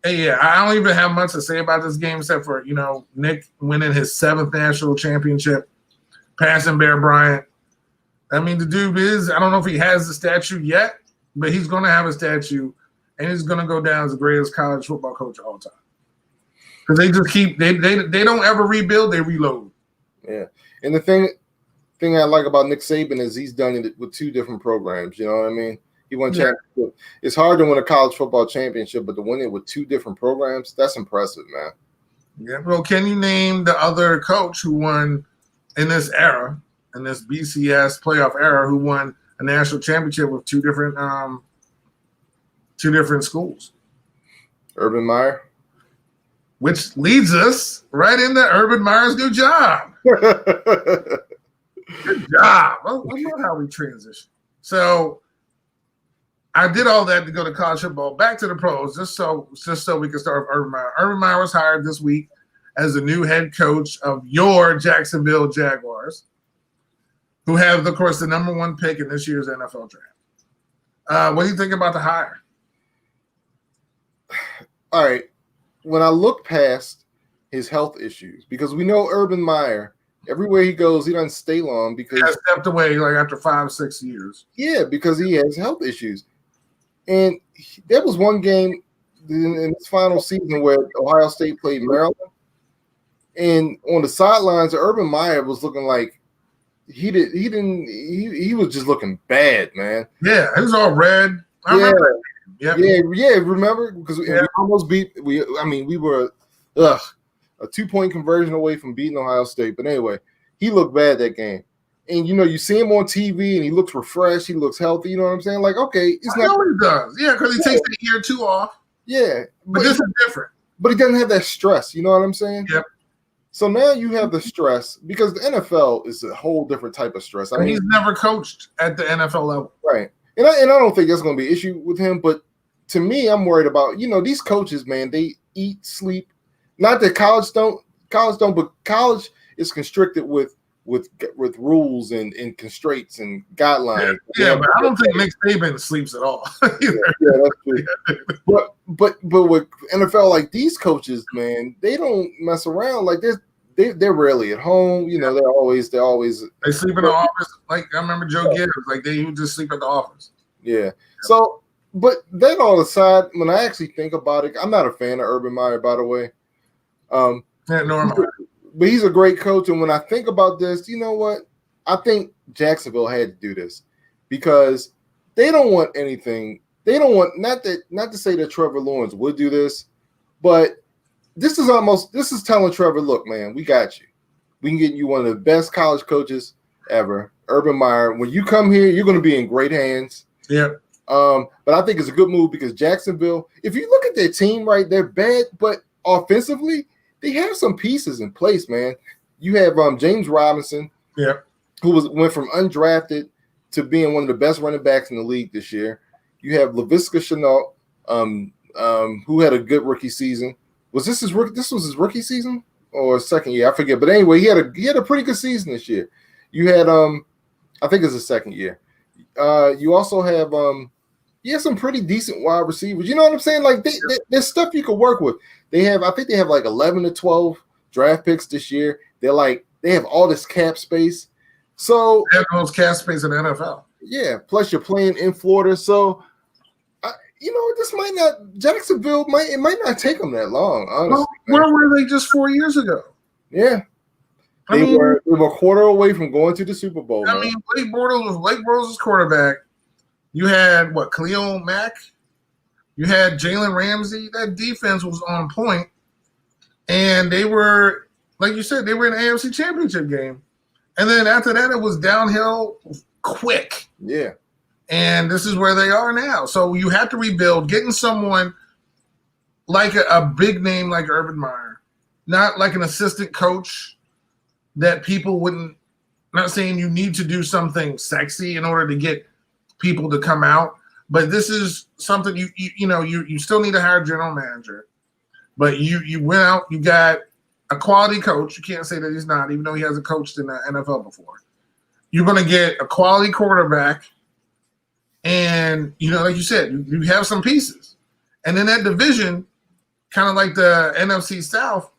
yeah, I don't even have much to say about this game except for, Nick winning his 7th national championship, passing Bear Bryant. I mean, the dude I don't know if he has the statue yet, but he's going to have a statue, and he's going to go down as the greatest college football coach of all time. Because they just they don't ever rebuild, they reload. Yeah. And the thing I like about Nick Saban is he's done it with 2 different programs. You know what I mean? He won championship. It's hard to win a college football championship, but to win it with 2 different programs, that's impressive, man. Yeah. Well, can you name the other coach who won in this era, in this BCS playoff era, who won a national championship with 2 different schools? Urban Meyer. Which leads us right into Urban Meyer's good job. Good job. I love how we transition. So I did all that to go to college football, back to the pros, just so we can start with Urban Meyer. Urban Meyer was hired this week as the new head coach of your Jacksonville Jaguars, who have, of course, the number 1 pick in this year's NFL draft. What do you think about the hire? All right. When I look past his health issues, because we know Urban Meyer, everywhere he goes, he doesn't stay long because he stepped away like after 5-6 years. Yeah, because he has health issues. And there was one game in his final season where Ohio State played Maryland, and on the sidelines, Urban Meyer was looking like he was just looking bad, man. Yeah, it was all red. I remember. Yep. Yeah. Remember because we almost beat. We were a 2-point conversion away from beating Ohio State. But anyway, he looked bad that game. And you see him on TV, and he looks refreshed. He looks healthy. You know what I'm saying? Like, okay, it's not. I know he does. Yeah, because he takes a year or 2 off. Yeah, but this is different. But he doesn't have that stress. You know what I'm saying? Yep. So now you have the stress because the NFL is a whole different type of stress. I mean, he's never coached at the NFL level, right? And I don't think that's going to be an issue with him. But to me, I'm worried about these coaches, man. They eat, sleep. Not that college don't, but college is constricted with rules and constraints and guidelines. Yeah, but I don't think Nick Saban sleeps at all. Yeah, that's true. But with NFL, like these coaches, man, they don't mess around. Like they're rarely at home. They're always they sleep in the office. Like I remember Joe Gibbs, like they would just sleep at the office. Yeah. So, but that all aside, when I actually think about it, I'm not a fan of Urban Meyer, by the way. Normal. But he's a great coach, and when I think about this, you know what? I think Jacksonville had to do this because they don't want anything they don't want not to say that Trevor Lawrence would do this, but this is telling Trevor, look, man, we got you. We can get you one of the best college coaches ever, Urban Meyer. When you come here, you're going to be in great hands. Yeah. But I think it's a good move because Jacksonville, if you look at their team, right, they're bad, but offensively, they have some pieces in place, man. You have James Robinson, who went from undrafted to being one of the best running backs in the league this year. You have Laviska Shenault, who had a good rookie season. Was this his rookie? This was his rookie season or second year? I forget. But anyway, he had a pretty good season this year. You had I think it's his second year. You also have some pretty decent wide receivers. You know what I'm saying? Like there's stuff you can work with. I think they have like 11 to 12 draft picks this year. They have all this cap space. So they have the most cap space in the NFL. Yeah. Plus you're playing in Florida. So this might not Jacksonville might not take them that long, honestly. Well, where were they just 4 years ago? Yeah. They were a quarter away from going to the Super Bowl. I mean, Blake Bortles' quarterback. You had Khalil Mack. You had Jalen Ramsey. That defense was on point, and they were, like you said, they were in the AFC Championship game. And then after that, it was downhill quick. Yeah. And this is where they are now. So you have to rebuild, getting someone like a big name like Urban Meyer, not like an assistant coach that people wouldn't. Not saying you need to do something sexy in order to get people to come out, but this is something you still need to hire a general manager. But you went out, you got a quality coach. You can't say that he's not, even though he hasn't coached in the NFL before. You're going to get a quality quarterback. And, like you said, you have some pieces. And in that division, kind of like the NFC South,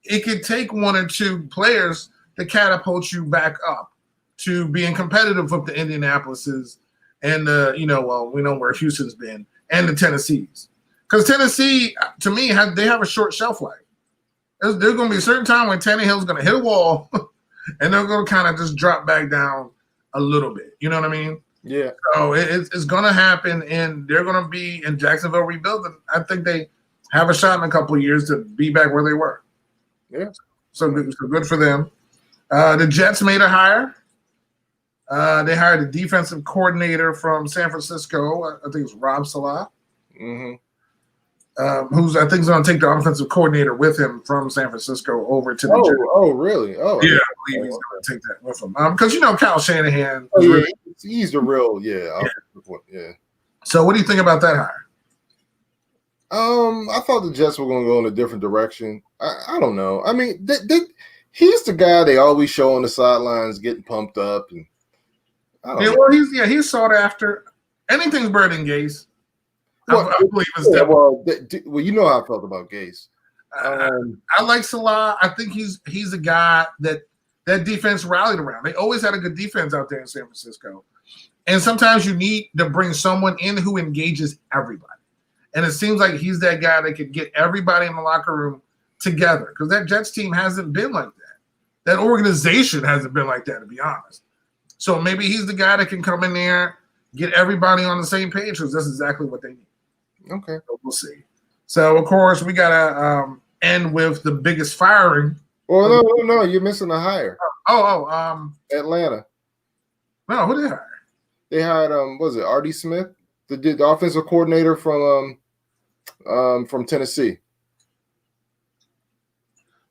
it could take one or two players to catapult you back up to being competitive with the Indianapolises and we know where Houston's been, and the Tennessees. Because Tennessee, to me, they have a short shelf life. There's going to be a certain time when Tannehill's going to hit a wall, and they're going to kind of just drop back down a little bit. You know what I mean? Yeah. So it's going to happen, and they're going to be in Jacksonville rebuilding. I think they have a shot in a couple of years to be back where they were. Yeah. So good for them. The Jets made a hire. They hired a defensive coordinator from San Francisco. I think it's Rob Salah. Mm-hmm. Who's I think is going to take the offensive coordinator with him from San Francisco over to the Jets. Oh, really? Oh, yeah, I believe he's going to take that with him. Because Kyle Shanahan. He's the real, yeah. So, what do you think about that hire? I thought the Jets were going to go in a different direction. I don't know. I mean, he's the guy they always show on the sidelines getting pumped up, and I don't know. Well, he's sought after. Anything's better than Gase. I believe it's that. Well, you know how I felt about Gase. I like Salah. I think he's a guy that defense rallied around. They always had a good defense out there in San Francisco. And sometimes you need to bring someone in who engages everybody. And it seems like he's that guy that could get everybody in the locker room together, because that Jets team hasn't been like that. That organization hasn't been like that, to be honest. So maybe he's the guy that can come in there, get everybody on the same page, because that's exactly what they need. Okay. So we'll see. So, of course, we got to end with the biggest firing. Well, no, you're missing a hire. No, Atlanta. who did they hire? They hired was it R.D. Smith, the offensive coordinator from Tennessee.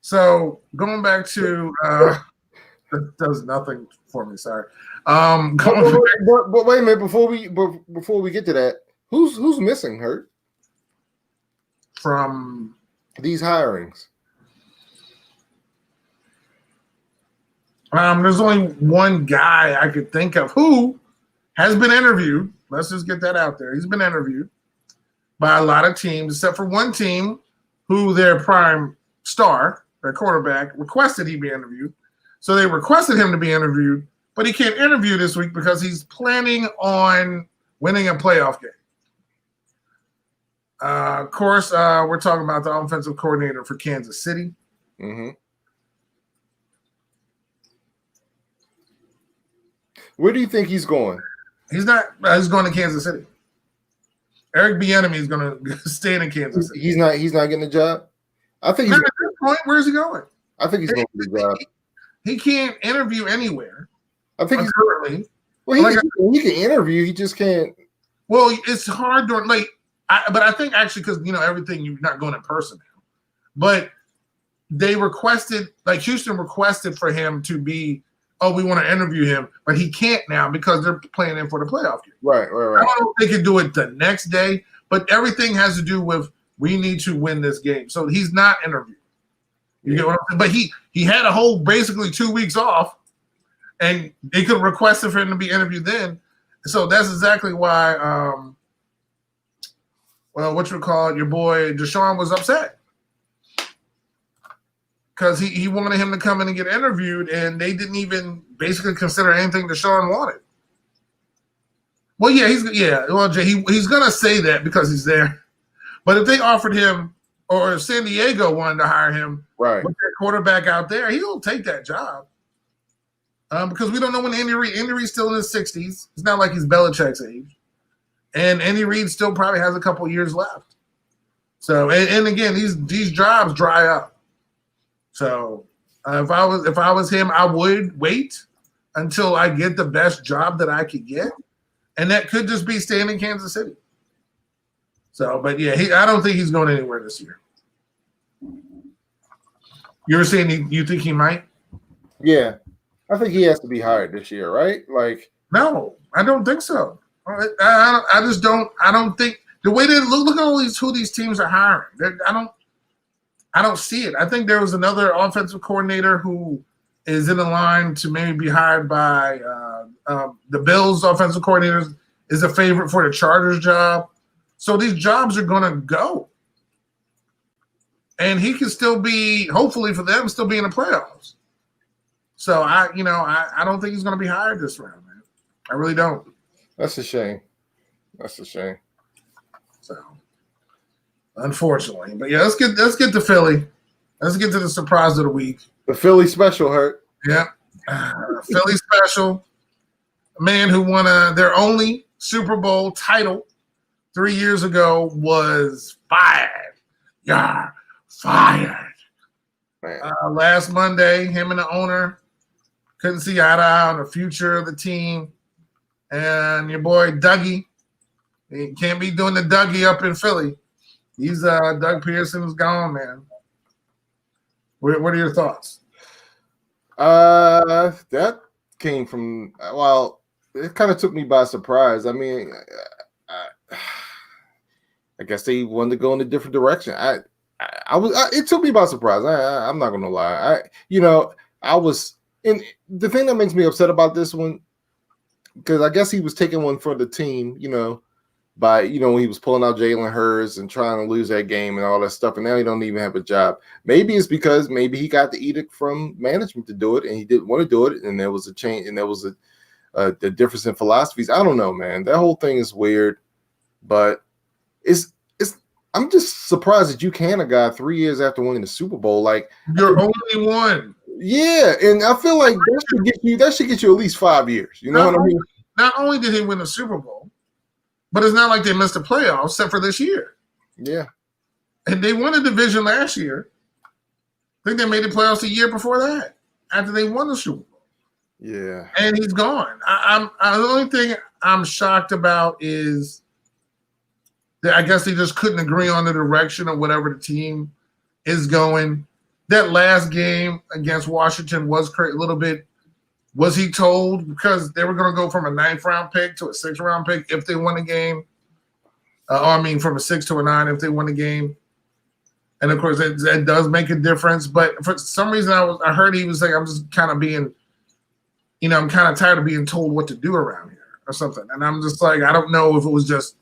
So going back to that does nothing for me. Sorry. But wait a minute before we get to that, who's missing, Hurt? From these hirings. There's only one guy I could think of who has been interviewed. Let's just get that out there. He's been interviewed by a lot of teams, except for one team who their prime star, their quarterback, requested he be interviewed. So they requested him to be interviewed, but he can't interview this week because he's planning on winning a playoff game. Of course, we're talking about the offensive coordinator for Kansas City. Mm-hmm. Where do you think he's going? He's not. He's going to Kansas City. Eric Bieniemy is going to stay in Kansas City. He's not getting a job. I think he's at this point. Where's he going? I think he's going to get a job. He can't interview anywhere. I think he's currently. Well, he can interview. He just can't. Well, it's hard to like. But I think actually because everything you're not going in person now. But they requested, like Houston requested for him to be. Oh, we want to interview him, but he can't now because they're playing in for the playoff game. Right. I don't know if they could do it the next day, but everything has to do with we need to win this game. So he's not interviewed. You get what I'm saying? But he had a whole basically 2 weeks off, and they could have requested for him to be interviewed then. So that's exactly why, your boy Deshaun was upset. Because he wanted him to come in and get interviewed, and they didn't even basically consider anything Deshaun wanted. Well, he's going to say that because he's there. But if they offered him, or if San Diego wanted to hire him, right, with their quarterback out there, he'll take that job. Because we don't know when Andy Reid's still in his 60s. It's not like he's Belichick's age. And Andy Reid still probably has a couple years left. So, and again, these jobs dry up. So if I was him, I would wait until I get the best job that I could get, and that could just be staying in Kansas City. So, but I don't think he's going anywhere this year. You were saying you think he might? Yeah, I think he has to be hired this year, right? Like, no, I don't think so. I just don't. I don't think the way they look at who these teams are hiring. I don't see it. I think there was another offensive coordinator who is in the line to maybe be hired by the Bills. Offensive coordinators is a favorite for the Chargers job. So these jobs are going to go. And he can still be, hopefully for them, still be in the playoffs. So I don't think he's going to be hired this round, man. I really don't. That's a shame. So, unfortunately, but let's get to Philly. Let's get to the surprise of the week. The Philly special, Hurt. Yeah, Philly special. A man who won their only Super Bowl title 3 years ago was fired. Yeah, fired. Last Monday, him and the owner couldn't see eye to eye on the future of the team, and your boy Dougie, he can't be doing the Dougie up in Philly. He's Doug Pearson is gone, man. What are your thoughts? That came from it kind of took me by surprise. I mean, I guess they wanted to go in a different direction. It took me by surprise. I'm not gonna lie. I was and the thing that makes me upset about this one, because I guess he was taking one for the team, by when he was pulling out Jalen Hurts and trying to lose that game and all that stuff, and now he don't even have a job. Maybe it's because he got the edict from management to do it, and he didn't want to do it, and there was a change, and there was a difference in philosophies. I don't know, man. That whole thing is weird, but I'm just surprised that you can a guy 3 years after winning the Super Bowl. Like, you're only one. Yeah, and I feel like that should get you at least 5 years. You know what I mean? Not only did he win the Super Bowl, but it's not like they missed the playoffs except for this year. Yeah. And they won the division last year. I think they made the playoffs the year before that, after they won the Super Bowl. Yeah. And he's gone. The only thing I'm shocked about is that I guess they just couldn't agree on the direction of whatever the team is going. That last game against Washington was a little bit. Was he told because they were going to go from a 9th round pick to a 6th round pick if they won a game? From a 6 to a 9 if they won a game. And of course, that does make a difference. But for some reason, I heard he was like, I'm just kind of being, I'm kind of tired of being told what to do around here or something. And I'm just like, I don't know if it was just,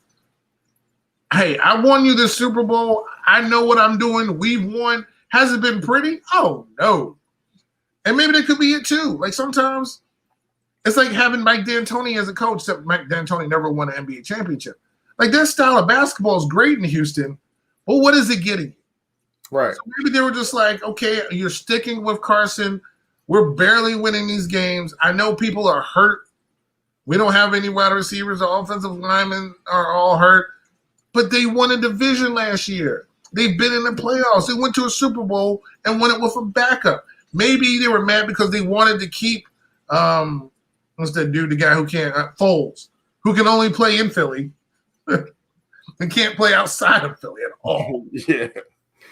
hey, I won you this Super Bowl. I know what I'm doing. We've won. Has it been pretty? Oh, no. And maybe that could be it too. Like sometimes it's like having Mike D'Antoni as a coach, except Mike D'Antoni never won an NBA championship. Like their style of basketball is great in Houston, but what is it getting you? Right. So maybe they were just like, okay, you're sticking with Carson. We're barely winning these games. I know people are hurt. We don't have any wide receivers. The offensive linemen are all hurt. but they won a division last year. They've been in the playoffs. They went to a Super Bowl and won it with a backup. Maybe they were mad because they wanted to keep what's that dude, the guy who can't Foles, who can only play in Philly and can't play outside of Philly at all. Yeah.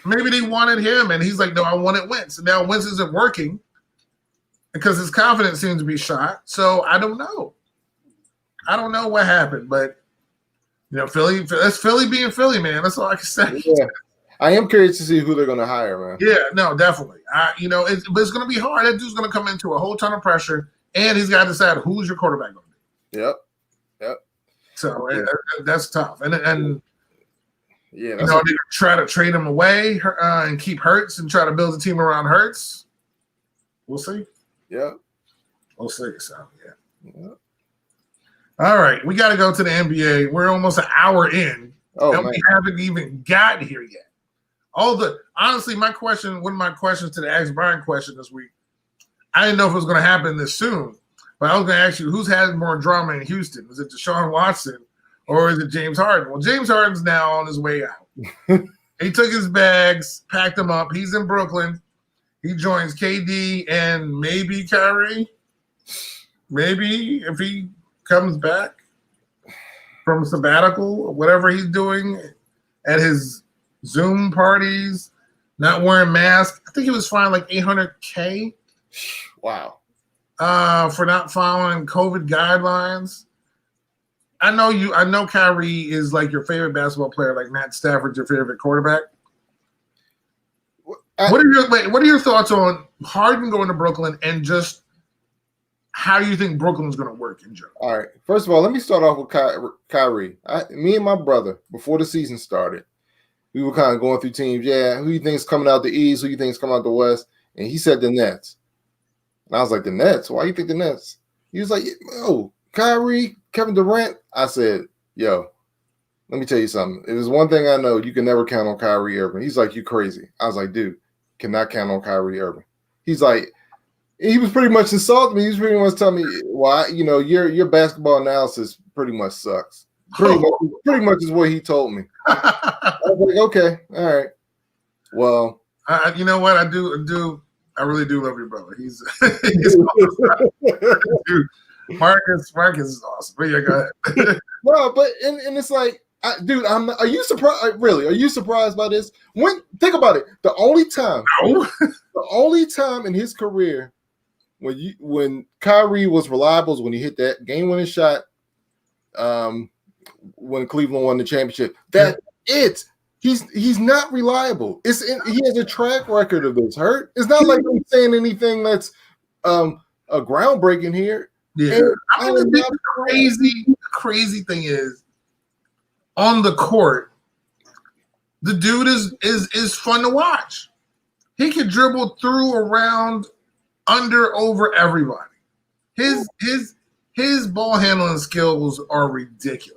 Maybe they wanted him, and he's like, no, I wanted Wentz. And now Wentz isn't working because his confidence seems to be shot. So I don't know. I don't know what happened, but Philly, that's Philly being Philly, man. That's all I can say. Yeah. I am curious to see who they're going to hire, man. Yeah, no, definitely. But it's going to be hard. That dude's going to come into a whole ton of pressure, and he's got to decide who's your quarterback going to be. Yep. So that's tough. And yeah, they're going to try to trade him away and keep Hurts and try to build a team around Hurts. We'll see. Yeah. We'll see. So, yeah. All right, we got to go to the NBA. We're almost an hour in, and we haven't even gotten here yet. Honestly, one of my questions to the Ask Brian question this week, I didn't know if it was going to happen this soon, but I was going to ask you, who's had more drama in Houston? Is it Deshaun Watson or is it James Harden? Well, James Harden's now on his way out. He took his bags, packed them up. He's in Brooklyn. He joins KD and maybe Kyrie. Maybe if he comes back from sabbatical or whatever he's doing at his Zoom parties, not wearing masks. I think he was fined like $800K. Wow. For not following COVID guidelines. I know Kyrie is like your favorite basketball player, like Matt Stafford's your favorite quarterback. What are your thoughts on Harden going to Brooklyn and just how do you think Brooklyn's going to work in general? All right. First of all, let me start off with Kyrie. Me and my brother, before the season started, we were kind of going through teams. Yeah, who you think is coming out the East? Who you think is coming out the West? And he said the Nets. And I was like, the Nets? Why you think the Nets? He was like, oh, Kyrie, Kevin Durant. I said, yo, let me tell you something. It was one thing I know. You can never count on Kyrie Irving. He's like, you crazy. I was like, dude, cannot count on Kyrie Irving. He's like, he was pretty much insulting me. He was pretty much telling me, well, your basketball analysis pretty much sucks. Pretty much is what he told me. I was like, okay, all right. Well, you know what? I really do love your brother. He's awesome. Dude, Marcus is awesome. But yeah, go ahead. No, but and it's like, dude, are you surprised? Really, are you surprised by this? Think about it. The only time in his career when Kyrie was reliable is when he hit that game-winning shot. When Cleveland won the championship, he's not reliable. He has a track record of this. Hurt. It's not like he's saying anything that's a groundbreaking here. Yeah, the crazy thing is on the court, the dude is fun to watch. He can dribble through, around, under, over everybody. His ball handling skills are ridiculous.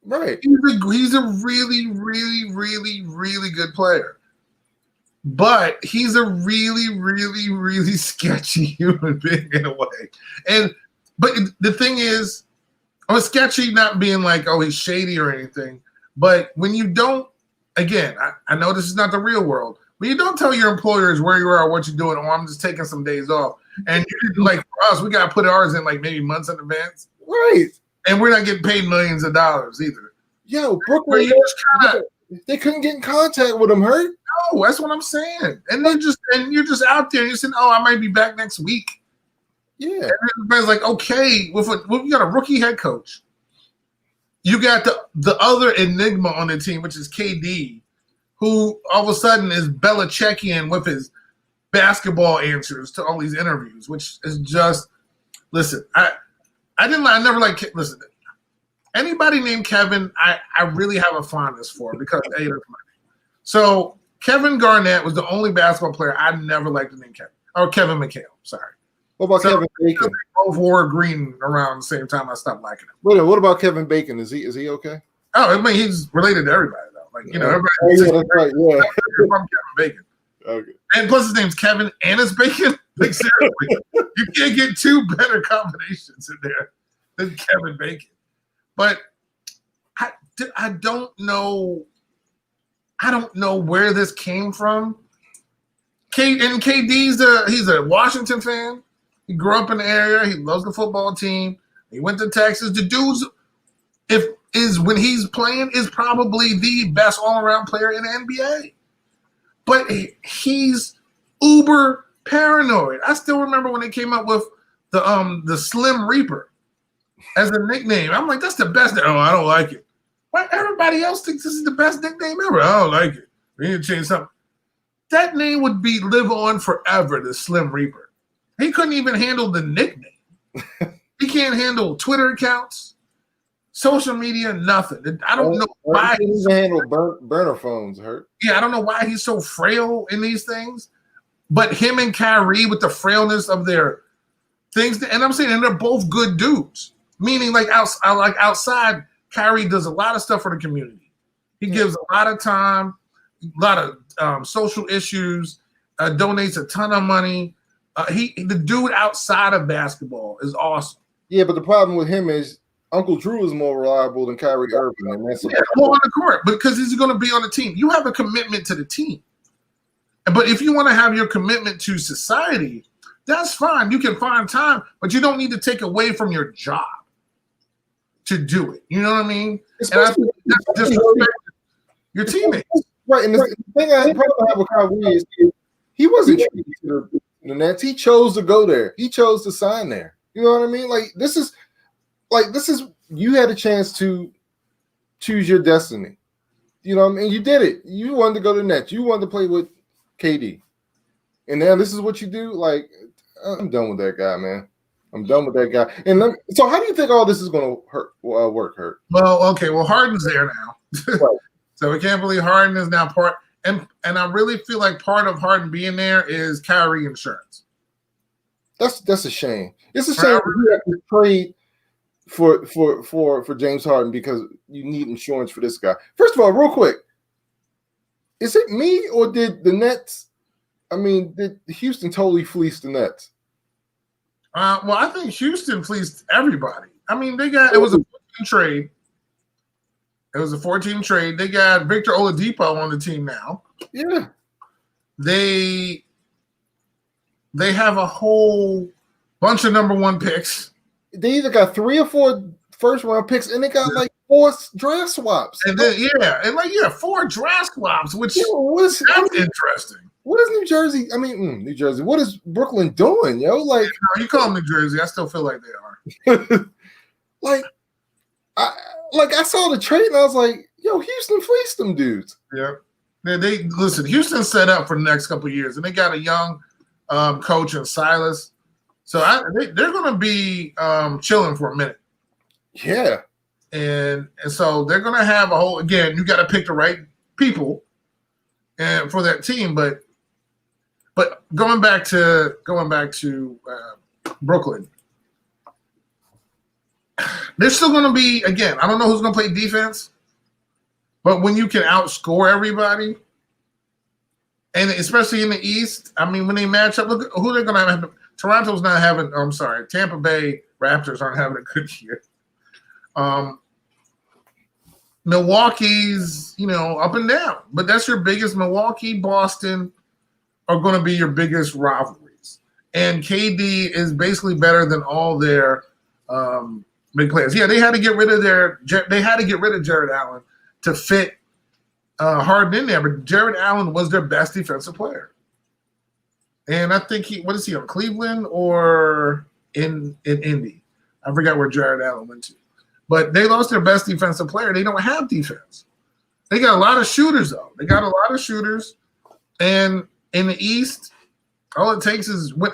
Right. He's a really, really, really, really good player. But he's a really, really, really sketchy human being in a way. But the thing is, sketchy not being like, oh, he's shady or anything. But when you don't, again, I know this is not the real world. When you don't tell your employers where you are, what you're doing, or I'm just taking some days off. And like for us, we got to put ours in like maybe months in advance. Right. And we're not getting paid millions of dollars either. Yo, Brooklyn, they couldn't get in contact with him, Hurt. No, that's what I'm saying. And you're just out there and you're saying, oh, I might be back next week. Yeah. And everybody's like, okay, you got a rookie head coach. You got the other enigma on the team, which is KD, who all of a sudden is Belichickian with his basketball answers to all these interviews, which is just, listen, anybody named Kevin, I really have a fondness for because there's money. So Kevin Garnett was the only basketball player I never liked the name Kevin. Or Kevin McHale, sorry. What about Kevin Bacon? They both wore green around the same time I stopped liking him. Wait, what about Kevin Bacon? Is he okay? Oh, I mean, he's related to everybody though. Like, everybody. Oh, yeah, that's right. Yeah. From Kevin Bacon. Okay. And plus his name's Kevin and it's Bacon. Like seriously, you can't get two better combinations in there than Kevin Bacon. But I don't know. I don't know where this came from. KD's he's a Washington fan. He grew up in the area. He loves the football team. He went to Texas. The dude's when he's playing is probably the best all-around player in the NBA. But he's uber paranoid. I still remember when they came up with the Slim Reaper as a nickname. I'm like, that's the best. Oh, I don't like it. Why everybody else thinks this is the best nickname ever? I don't like it. We need to change something. That name would live on forever, the Slim Reaper. He couldn't even handle the nickname. He can't handle Twitter accounts, social media, nothing. I don't know why. He can handle burner phones, Hurt. Yeah, I don't know why he's so frail in these things. But him and Kyrie with the frailness of their things, and I'm saying, and they're both good dudes. Meaning, like outside, Kyrie does a lot of stuff for the community. He gives a lot of time, a lot of social issues, donates a ton of money. The dude outside of basketball is awesome. Yeah, but the problem with him is Uncle Drew is more reliable than Kyrie Irving, and that's more on the court because he's going to be on the team. You have a commitment to the team, but if you want to have your commitment to society, that's fine. You can find time, but you don't need to take away from your job to do it. You know what I mean? And I think that's disrespect your teammates. Right, and the thing I probably have with Kyrie is he wasn't treated to the Nets. He chose to go there. He chose to sign there. You know what I mean? This is you had a chance to choose your destiny. You know what I mean? You did it. You wanted to go to the Nets. You wanted to play with KD. And now this is what you do? Like, I'm done with that guy, man. I'm done with that guy. And so how do you think all this is going to work, Hurt? Well, okay. Well, Harden's there now. Right. So we can't believe Harden is now part. And I really feel like part of Harden being there is Kyrie insurance. That's a shame. It's a shame you have to trade for James Harden because you need insurance for this guy. First of all, real quick, is it me or did the Nets? I mean, did Houston totally fleece the Nets? Well, I think Houston fleeced everybody. I mean, it was a 14 trade. It was a 14 trade. They got Victor Oladipo on the team now. Yeah. They have a whole bunch of number one picks. They either got 3 or 4 first round picks, and they got like 4 draft swaps. And then 4 draft swaps, which that's interesting. What is New Jersey? I mean, New Jersey. What is Brooklyn doing, yo? Like, you call them New Jersey, I still feel like they are. I saw the trade and I was like, yo, Houston fleeced them dudes. Yeah. They listen, Houston's set up for the next couple of years, and they got a young coach in Silas. So they're going to be chilling for a minute. Yeah. And so they're going to have a whole, again, you got to pick the right people and for that team. But going back to Brooklyn, they're still going to be, again, I don't know who's going to play defense, but when you can outscore everybody, and especially in the East, I mean, when they match up, look who they're going to have. Toronto's not having, I'm sorry, Tampa Bay Raptors aren't having a good year. Milwaukee's, up and down, but that's your biggest. Milwaukee, Boston are going to be your biggest rivalries. And KD is basically better than all their big players. Yeah, they had to get rid of Jared Allen to fit Harden in there, but Jared Allen was their best defensive player. And I think what is he on Cleveland or in Indy? I forgot where Jared Allen went to. But they lost their best defensive player. They don't have defense. They got a lot of shooters, though. They got a lot of shooters. And in the East, all it takes is when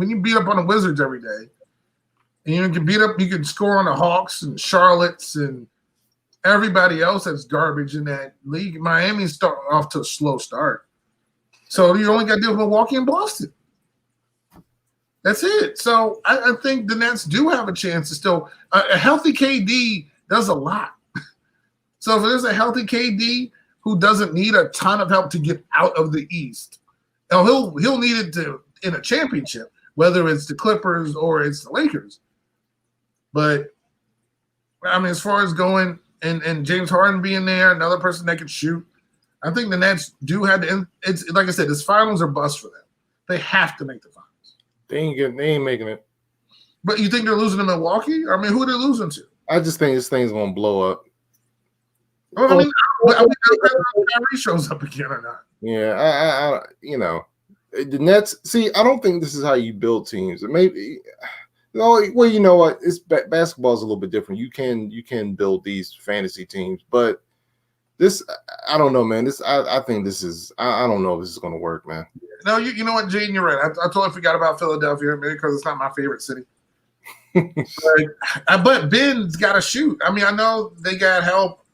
you beat up on the Wizards every day, and you can score on the Hawks and Charlottes and everybody else that's garbage in that league. Miami's start off to a slow start. So you only got to deal with Milwaukee and Boston. That's it. So I think the Nets do have a chance to still a healthy KD does a lot. So if there's a healthy KD who doesn't need a ton of help to get out of the East, he'll need it to in a championship, whether it's the Clippers or it's the Lakers. But I mean, as far as going and James Harden being there, another person that could shoot. I think the Nets do have to. It's like I said, this finals are bust for them. They have to make the finals. They ain't making it. But you think they're losing to Milwaukee? I mean, who are they losing to? I just think this thing's gonna blow up. Well, I mean, Kyrie shows up again or not? Yeah, I the Nets. See, I don't think this is how you build teams. Maybe, well, you know what? It's basketball is a little bit different. You can build these fantasy teams, but this, I don't know, man. I think this is. I don't know if this is gonna work, man. No, you know what, Jaden, you're right. I totally forgot about Philadelphia because it's not my favorite city. But Ben's got to shoot. I mean, I know they got help.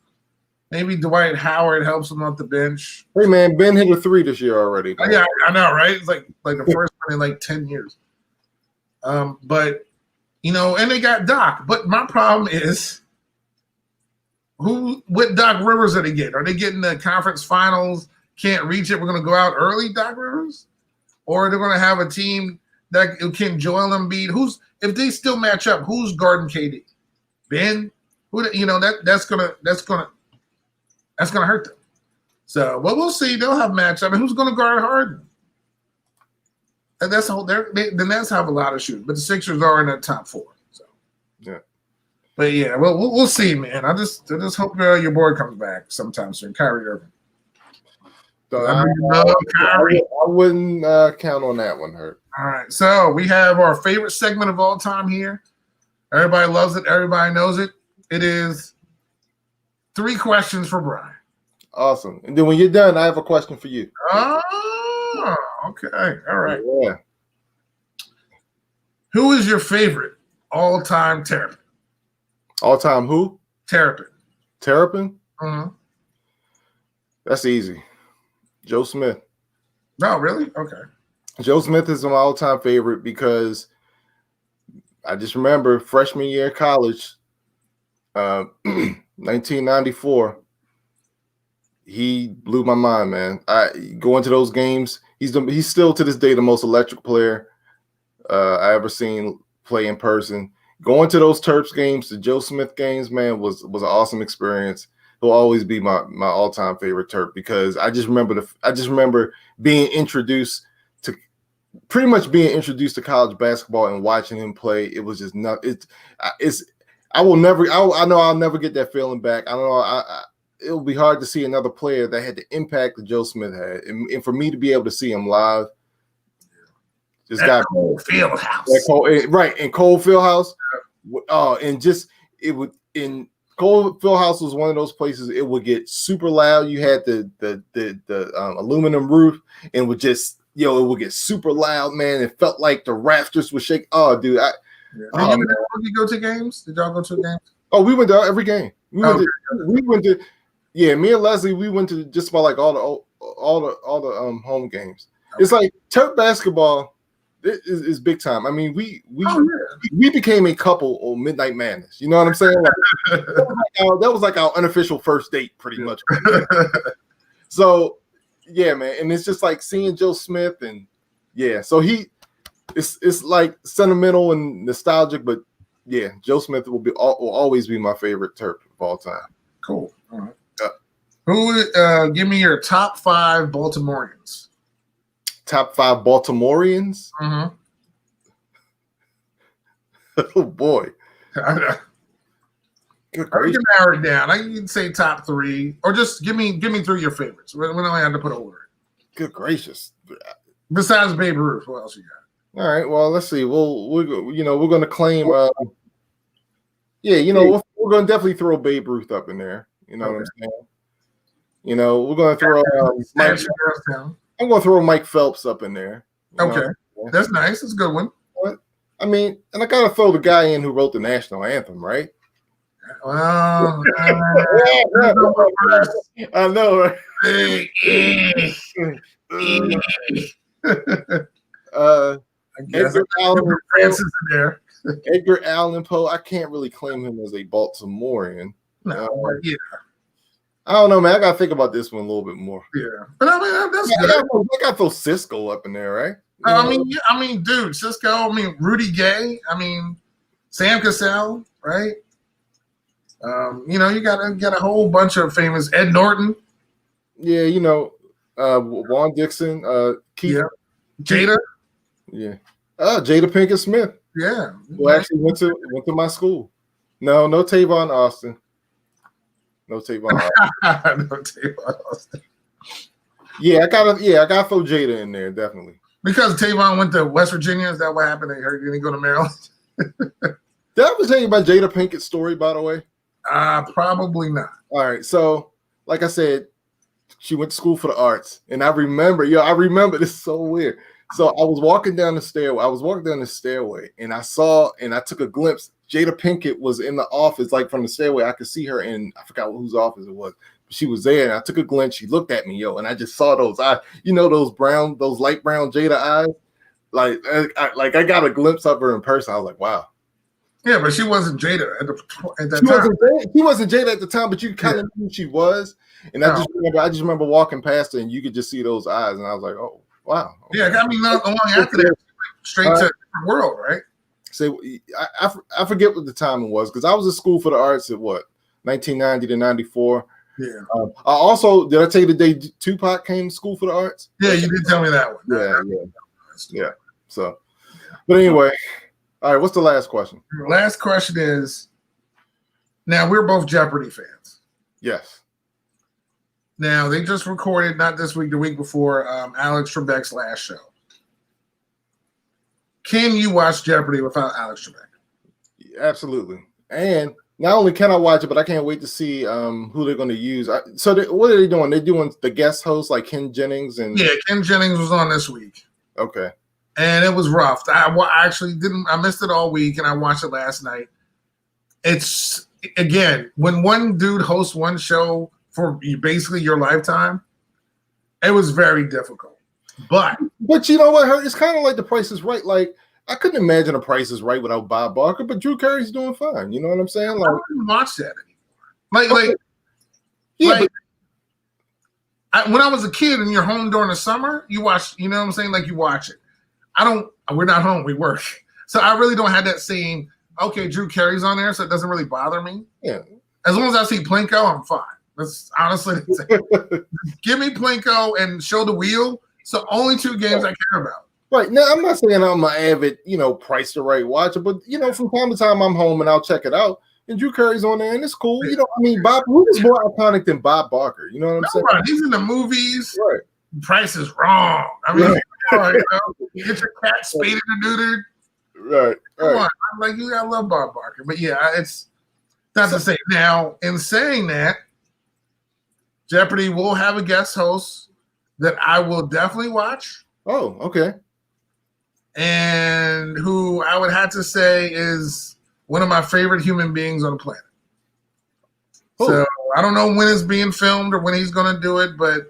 Maybe Dwight Howard helps them off the bench. Hey, man, Ben hit a 3 this year already. Man. Yeah, I know, right? It's like the first one in like 10 years. But, and they got Doc. But my problem is, what Doc Rivers are they getting? Are they getting the conference finals, can't reach it, we're going to go out early, Doc Rivers? Or they're going to have a team that can Joel Embiid? If they still match up, who's guarding KD? Ben? That's gonna hurt them. So, well, we'll see. They'll have matchup. I mean, who's going to guard Harden? And that's the whole. The Nets have a lot of shooting, but the Sixers are in the top 4. So, yeah. But yeah, well, we'll see, man. I just hope your boy comes back sometime soon, Kyrie Irving. So I wouldn't count on that one, Hurt. All right, so we have our favorite segment of all time here. Everybody loves it. Everybody knows it. It is 3 questions for Brian. Awesome. And then when you're done, I have a question for you. Oh, okay. All right. Yeah. Who is your favorite all-time Terrapin? All-time who? Terrapin. Terrapin? Mm-hmm. That's easy. Joe Smith. No, really? Okay. Joe Smith is my all-time favorite because I just remember freshman year of college, 1994. He blew my mind, man. Going to those games, he's still to this day the most electric player I ever seen play in person. Going to those Terps games, the Joe Smith games, man, was an awesome experience. He'll always be my all-time favorite Terp because I just remember being introduced to college basketball and watching him play. It was just not. I know I'll never get that feeling back. I don't know. It'll be hard to see another player that had the impact that Joe Smith had, and for me to be able to see him live, just got Cole Fieldhouse, right? And Cole Fieldhouse, and just it would in. Cole Fieldhouse was one of those places. It would get super loud. You had the aluminum roof, and would just it would get super loud, man. It felt like the rafters would shake. Oh, dude! Did you go to games? Did y'all go to games? Oh, we went to every game. We went to. Yeah, me and Leslie, we went to just about like all the home games. Okay. It's like Terp basketball is big time. I mean, we became a couple on Midnight Madness. You know what I'm saying? Like, that was like our unofficial first date, pretty much. So, yeah, man, and it's just like seeing Joe Smith, and yeah, so it's like sentimental and nostalgic, but yeah, Joe Smith will always be my favorite Terp of all time. Cool. All right. Give me your top 5 Baltimoreans. Top 5 Baltimoreans? Mm-hmm. Oh boy. I can narrow it down. I can say top 3, or just give me 3 of your favorites. We don't have to put an order. Good gracious. Besides Babe Ruth, what else you got? All right. Well, let's see. We're going to claim. We're going to definitely throw Babe Ruth up in there. You know what I'm saying? We're going to throw. I'm going to throw Mike Phelps up in there. Okay, that's nice. That's a good one. I mean, and I got to throw the guy in who wrote the national anthem, right? Well, I know, right? Edgar Allan Francis in there. Edgar Allan Poe. I can't really claim him as a Baltimorean. No, yeah. I don't know, man. I gotta think about this one a little bit more. Yeah, but I mean, that's good. I gotta throw Cisco up in there, right? I mean, dude, Cisco. I mean, Rudy Gay. I mean, Sam Cassell, right? You know, you got a whole bunch of famous Ed Norton. Yeah, you know, Juan Dixon, Keith, Yeah, Jada. Yeah, Jada Pinkett Smith. Yeah, who actually went to my school. No Tavon Austin. No Tavon Austin. No Tavon Austin. Yeah, I got throw Jada in there, definitely. Because Tavon went to West Virginia, is that what happened? Did he go to Maryland? Did I ever tell you about Jada Pinkett's story, by the way? Probably not. All right, so like I said, she went to school for the arts, and I remember this is so weird. So I was walking down the stairway. And I took a glimpse. Jada Pinkett was in the office, like from the stairway. I could see her in, I forgot whose office it was. But she was there, and I took a glimpse. She looked at me, and I just saw those eyes. You know, those light brown Jada eyes? Like I got a glimpse of her in person. I was like, wow. Yeah, but she wasn't Jada at that time. She wasn't Jada at the time, but you kind of knew she was. And I just remember walking past her, and you could just see those eyes, and I was like, oh, wow. Okay. Yeah, I mean, not long after that, straight to the world, right? So I forget what the timing was, because I was at school for the arts at 1990 to 94. Yeah. I also, did I tell you the day Tupac came to school for the arts? Yeah, you did tell me that one. Yeah. So, but anyway, all right. What's the last question? The last question is, now we're both Jeopardy fans. Yes. Now they just recorded, not this week, the week before, Alex Trebek's last show. Can you watch Jeopardy without Alex Trebek? Absolutely. And not only can I watch it, but I can't wait to see who they're going to use. What are they doing? They're doing the guest hosts like Ken Jennings and Ken Jennings was on this week. Okay. And it was rough. I actually didn't. I missed it all week, and I watched it last night. It's again when one dude hosts one show for basically your lifetime, it was very difficult. But you know what? It's kind of like The Price is Right. Like I couldn't imagine The Price is Right without Bob Barker, but Drew Carey's doing fine. You know what I'm saying? Like, I wouldn't watch that anymore. When I was a kid and you're home during the summer, you watch. You know what I'm saying? Like you watch it. We're not home. We work. So I really don't have that same. Okay, Drew Carey's on there, so it doesn't really bother me. Yeah. As long as I see Plinko, I'm fine. That's honestly, give me Plinko and Show the Wheel. So only two games I care about. Right. Now, I'm not saying I'm an avid, Price the Right watcher, but, from time to time I'm home and I'll check it out. And Drew Carey's on there and it's cool. Bob, who is more iconic than Bob Barker? You know what I'm saying? Right. He's in the movies. Right. Price is wrong. I mean, you get your cat spaded and neutered. Right. Come on. I love Bob Barker. But yeah, it's not to say. Now, in saying that, Jeopardy will have a guest host that I will definitely watch. Oh, okay. And who I would have to say is one of my favorite human beings on the planet. Oh. So I don't know when it's being filmed or when he's going to do it, but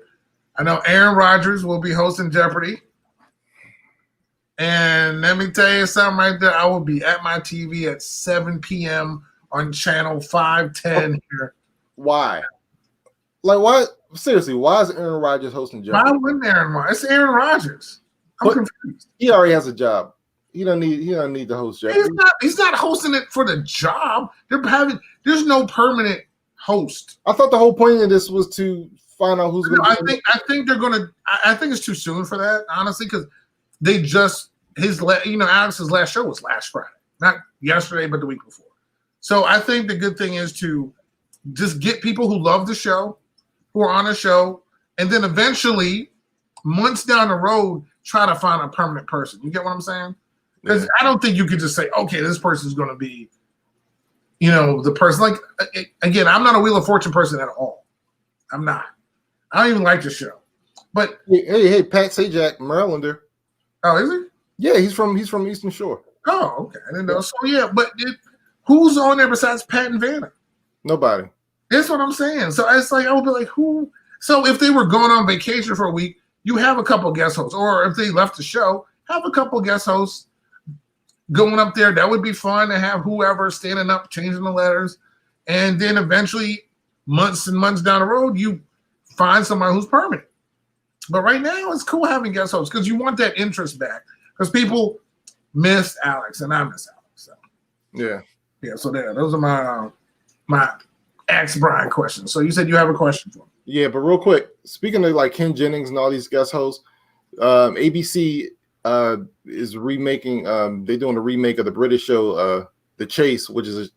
I know Aaron Rodgers will be hosting Jeopardy. And let me tell you something right there. I will be at my TV at 7 p.m. on channel 510 here. Why? Like, why? Seriously, why is Aaron Rodgers hosting Jeopardy? Why wouldn't Aaron Rodgers? It's Aaron Rodgers. I'm confused. He already has a job. He don't need to host Jeopardy. He's not hosting it for the job. There's no permanent host. I thought the whole point of this was to find out who's going to. I think they're going to. I think it's too soon for that, honestly, because they just Alex's last show was last Friday, not yesterday, but the week before. So I think the good thing is to just get people who love the show, who are on the show, and then eventually, months down the road, try to find a permanent person. You get what I'm saying? Because I don't think you could just say, okay, this person's going to be, the person. Like, again, I'm not a Wheel of Fortune person at all. I'm not. I don't even like the show. But hey, Pat Sajak, Marylander. Oh, is he? Yeah, he's from Eastern Shore. Oh, okay. I didn't know. So yeah, but who's on there besides Pat and Vanna? Nobody. That's what I'm saying. So it's like I would be like, who? So if they were going on vacation for a week, you have a couple guest hosts, or if they left the show, have a couple guest hosts going up there. That would be fun to have whoever standing up, changing the letters, and then eventually, months and months down the road, you find somebody who's permanent. But right now, it's cool having guest hosts because you want that interest back. Because people miss Alex, and I miss Alex. So. Yeah. So there. Those are my my Ask Brian question. So you said you have a question for me. Yeah, but real quick, speaking of like Ken Jennings and all these guest hosts, ABC is remaking. They're doing a remake of the British show, The Chase, which is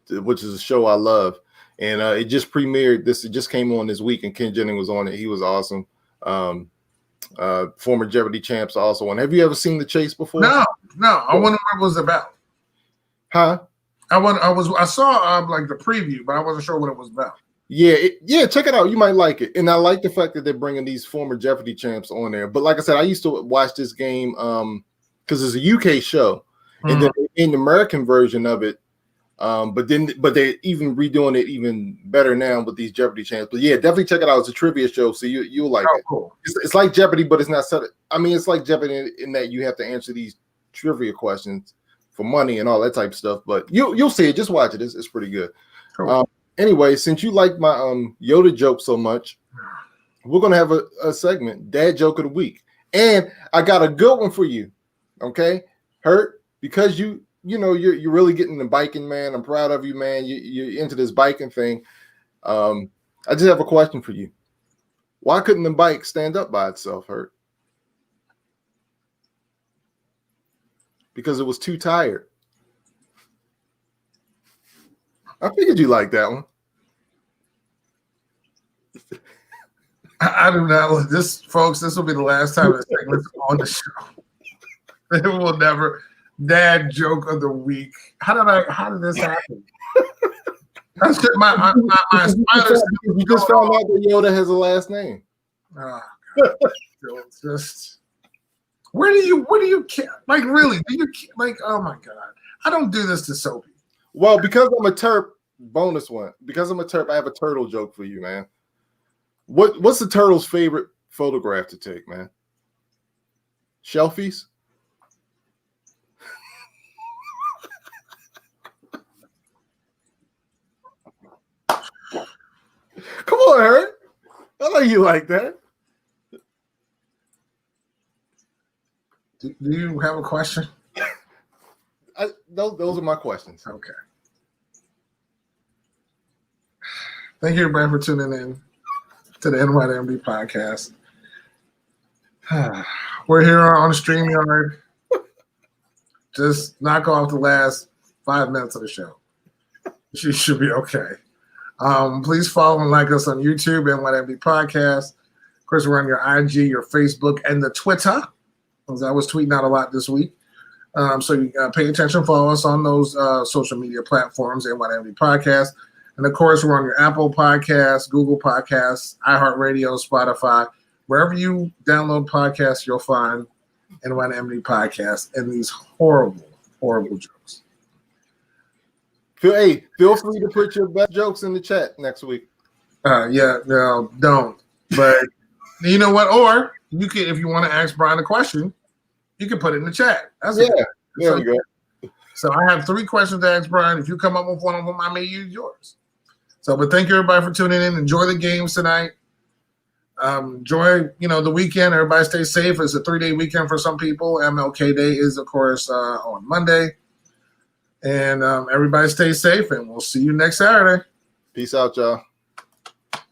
a show I love, and it just premiered. It just came on this week, and Ken Jennings was on it. He was awesome. Former Jeopardy champs also on. Have you ever seen The Chase before? No. I wonder what it was about. Huh? I saw like the preview, but I wasn't sure what it was about. Yeah, check it out. You might like it. And I like the fact that they're bringing these former Jeopardy champs on there. But like I said, I used to watch this game because it's a UK show, and then in the American version of it. But they're even redoing it even better now with these Jeopardy champs. But yeah, definitely check it out. It's a trivia show, so you'll like it. Cool. It's like Jeopardy, but it's not set. I mean, it's like Jeopardy in that you have to answer these trivia questions for money and all that type of stuff. But you'll see it. Just watch it. It's pretty good. Cool. Anyway, since you like my Yoda joke so much, we're gonna have a segment, Dad Joke of the Week, and I got a good one for you. Okay, Hurt, because you're really getting into biking, man. I'm proud of you, man. You're into this biking thing. I just have a question for you. Why couldn't the bike stand up by itself, Hurt? Because it was too tired. I figured you like that one. I do not. This, folks, this will be the last time this segment's on the show. It will never. Dad Joke of the Week. How did this happen? That's good. My spider. You just found out that Yoda has a last name. Just where do you like really? Do you like? Oh my God! I don't do this to Soapy. Well, because I'm a Terp, bonus one. Because I'm a Terp, I have a turtle joke for you, man. What's the turtle's favorite photograph to take, man? Shelfies? Come on, Aaron. I know you like that. Do you have a question? Those are my questions. Okay. Thank you, everybody, for tuning in to the NYMD podcast. We're here on StreamYard. Just knock off the last 5 minutes of the show. She should be okay. Please follow and like us on YouTube, NYMD podcast. Of course, we're on your IG, your Facebook, and the Twitter, because I was tweeting out a lot this week. So you pay attention, follow us on those social media platforms, NYMD podcast. And of course, we're on your Apple Podcasts, Google Podcasts, iHeartRadio, Spotify. Wherever you download podcasts, you'll find NYMD podcast and these horrible, horrible jokes. Feel free to put your best jokes in the chat next week. Don't. But you know what? Or you can, if you want to ask Brian a question, you can put it in the chat. There we go. So I have 3 questions to ask Brian. If you come up with one of them, I may use yours. So, but thank you everybody for tuning in. Enjoy the games tonight. Enjoy, the weekend. Everybody stay safe. It's a 3-day weekend for some people. MLK Day is, of course, on Monday. And everybody stay safe, and we'll see you next Saturday. Peace out, y'all.